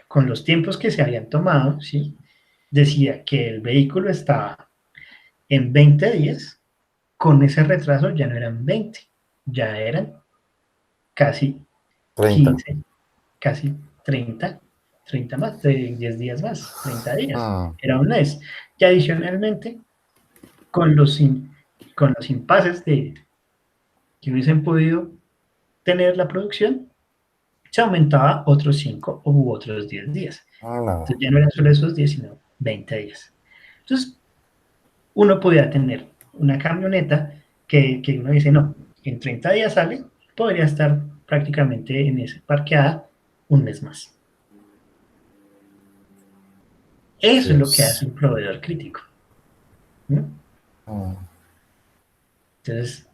con los tiempos que se habían tomado, ¿sí?, decía que el vehículo estaba en 20 días, con ese retraso ya no eran 20, ya eran casi 30. 15, casi 30 más, 10 días más, 30 días. Era un mes. Y adicionalmente, con los impases que hubiesen podido tener la producción, se aumentaba otros 5 u otros 10 días. Entonces ya no eran solo esos 10, sino 20 días. Entonces, uno podía tener una camioneta que uno dice, no, en 30 días sale, podría estar prácticamente en esa parqueada un mes más. Eso es lo que hace un proveedor crítico. Entonces,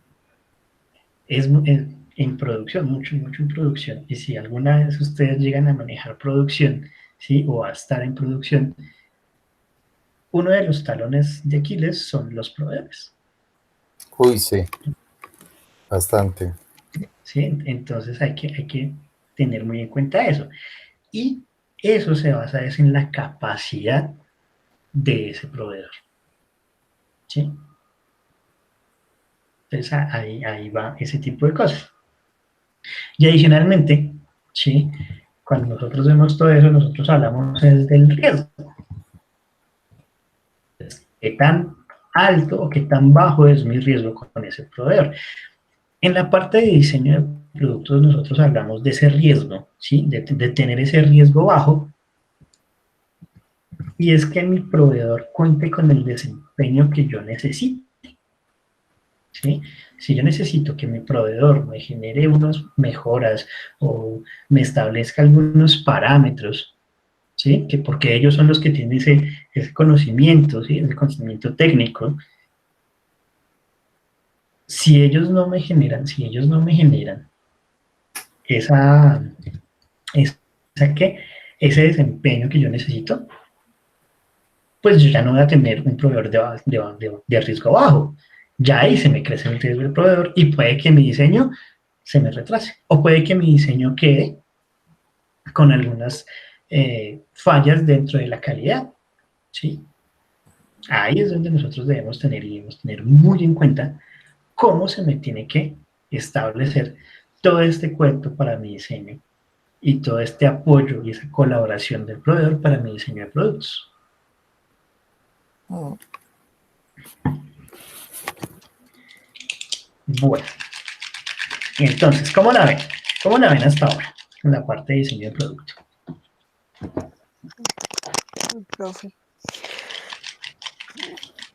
en producción, mucho en producción. Y si alguna vez ustedes llegan a manejar producción, ¿sí?, o a estar en producción, uno de los talones de Aquiles son los proveedores. Uy, sí, bastante. ¿Sí? Entonces hay que tener muy en cuenta eso. Y eso se basa en la capacidad de ese proveedor. ¿Sí? Entonces ahí va ese tipo de cosas. Y adicionalmente, ¿sí?, cuando nosotros vemos todo eso, nosotros hablamos del riesgo. Entonces, ¿qué tan alto o qué tan bajo es mi riesgo con ese proveedor? En la parte de diseño de productos nosotros hablamos de ese riesgo, ¿sí?, de tener ese riesgo bajo, y es que mi proveedor cuente con el desempeño que yo necesite. ¿Sí? Si yo necesito que mi proveedor me genere unas mejoras o me establezca algunos parámetros, ¿sí?, que porque ellos son los que tienen ese conocimiento, ¿sí?, ese conocimiento técnico, si ellos no me generan ese desempeño que yo necesito, pues yo ya no voy a tener un proveedor de riesgo bajo. Ya ahí se me crece el riesgo del proveedor y puede que mi diseño se me retrase, o puede que mi diseño quede con algunas fallas dentro de la calidad, ¿sí? Ahí es donde nosotros debemos tener muy en cuenta cómo se me tiene que establecer todo este cuento para mi diseño y todo este apoyo y esa colaboración del proveedor para mi diseño de productos. Bueno, entonces, ¿cómo la ven? ¿Cómo la ven hasta ahora en la parte de diseño de producto? Profe.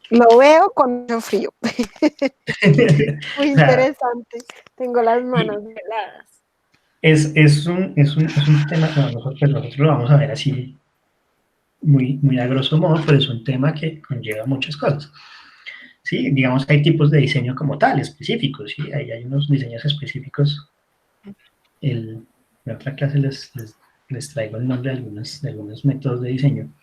Lo veo con mucho frío. Muy interesante. Tengo las manos heladas. Es un tema, bueno, nosotros lo vamos a ver así muy a grosso modo, pero es un tema que conlleva muchas cosas. Sí, digamos que hay tipos de diseño como tal, específicos, ¿sí? Hay unos diseños específicos. En otra clase les traigo el nombre de algunos métodos de diseño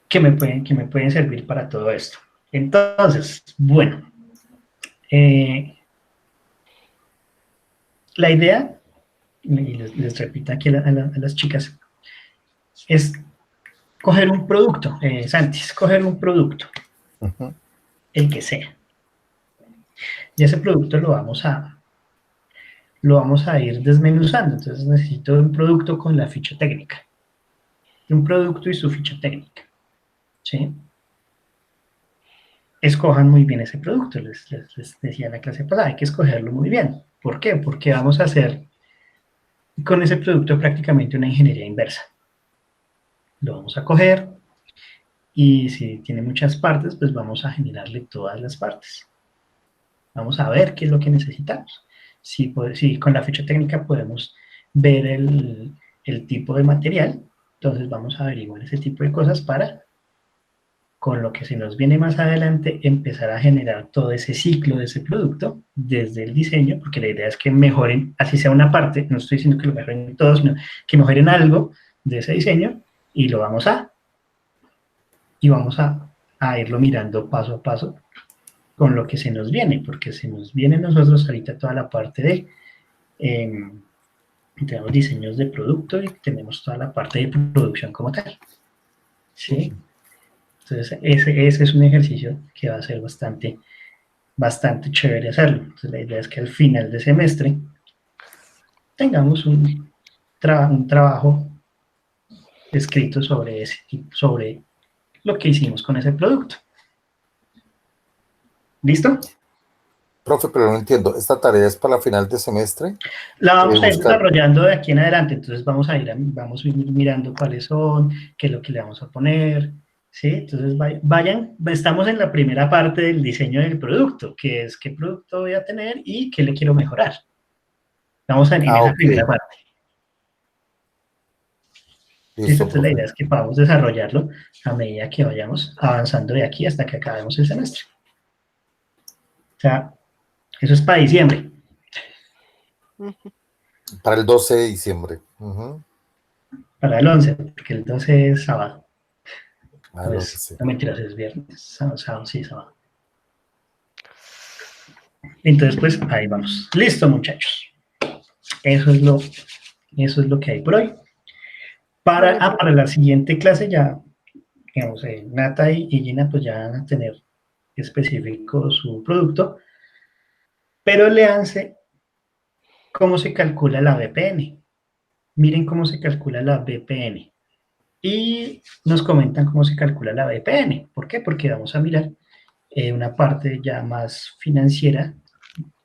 que me pueden servir para todo esto. Entonces, bueno, la idea, y les repito aquí a las chicas, es coger un producto, Santi, coger un producto, el que sea. Y ese producto lo vamos a ir desmenuzando. Entonces necesito un producto con la ficha técnica. Un producto y su ficha técnica. ¿Sí? Escojan muy bien ese producto. Les decía en la clase pasada, hay que escogerlo muy bien. ¿Por qué? Porque vamos a hacer con ese producto prácticamente una ingeniería inversa. Lo vamos a coger y si tiene muchas partes, pues vamos a generarle todas las partes. Vamos a ver qué es lo que necesitamos. Si con la ficha técnica podemos ver el tipo de material, entonces vamos a averiguar ese tipo de cosas para, con lo que se nos viene más adelante, empezar a generar todo ese ciclo de ese producto desde el diseño, porque la idea es que mejoren, así sea una parte, no estoy diciendo que lo mejoren todos, sino que mejoren algo de ese diseño y lo vamos a irlo mirando paso a paso con lo que se nos viene, porque se nos viene a nosotros ahorita toda la parte de tenemos diseños de producto y tenemos toda la parte de producción como tal. ¿Sí? Entonces, ese es un ejercicio que va a ser bastante chévere hacerlo. Entonces, la idea es que al final de semestre tengamos un trabajo escrito sobre lo que hicimos con ese producto. ¿Listo? Profe, pero no entiendo, ¿esta tarea es para la final de semestre? La vamos a ir desarrollando de aquí en adelante, entonces vamos a ir mirando cuáles son, qué es lo que le vamos a poner, ¿sí? Entonces vayan, estamos en la primera parte del diseño del producto, que es qué producto voy a tener y qué le quiero mejorar. Estamos en esa primera parte. Listo, entonces la idea es que podamos desarrollarlo a medida que vayamos avanzando de aquí hasta que acabemos el semestre. O sea, eso es para diciembre. Para el 12 de diciembre. Para el 11, porque el 12 es sábado. Pues, no mentiras, es viernes, sábado, sí, sábado. Entonces, pues, ahí vamos. Listo, muchachos. Eso es lo que hay por hoy. Para la siguiente clase ya, digamos, Nata y Gina pues ya van a tener específico su producto, pero léanse cómo se calcula la BPN. Miren cómo se calcula la BPN. Y nos comentan cómo se calcula la BPN. ¿Por qué? Porque vamos a mirar una parte ya más financiera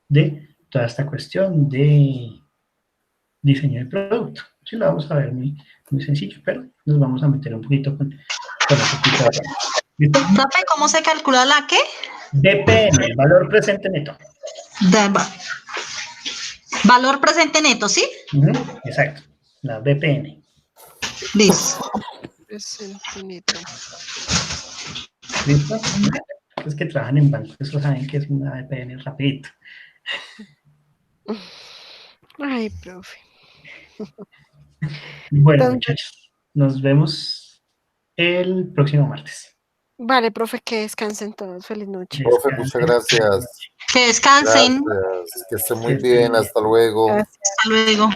de toda esta cuestión de diseño de producto. Sí, lo vamos a ver muy sencillo, pero nos vamos a meter un poquito con ese tipo de cosas. ¿Listo? Profe, ¿cómo se calcula la qué? BPN, el valor presente neto. Valor presente neto, ¿sí? Exacto, la BPN. Listo. Presente neto. ¿Listo? Los que trabajan en bancos, eso saben que es una BPN rapidito. Ay, profe. Bueno, Entonces, muchachos, nos vemos el próximo martes. Vale, profe, que descansen todos. Feliz noche. Profe, muchas gracias. Que descansen. Gracias. Que estén muy bien. Hasta luego. Gracias. Hasta luego.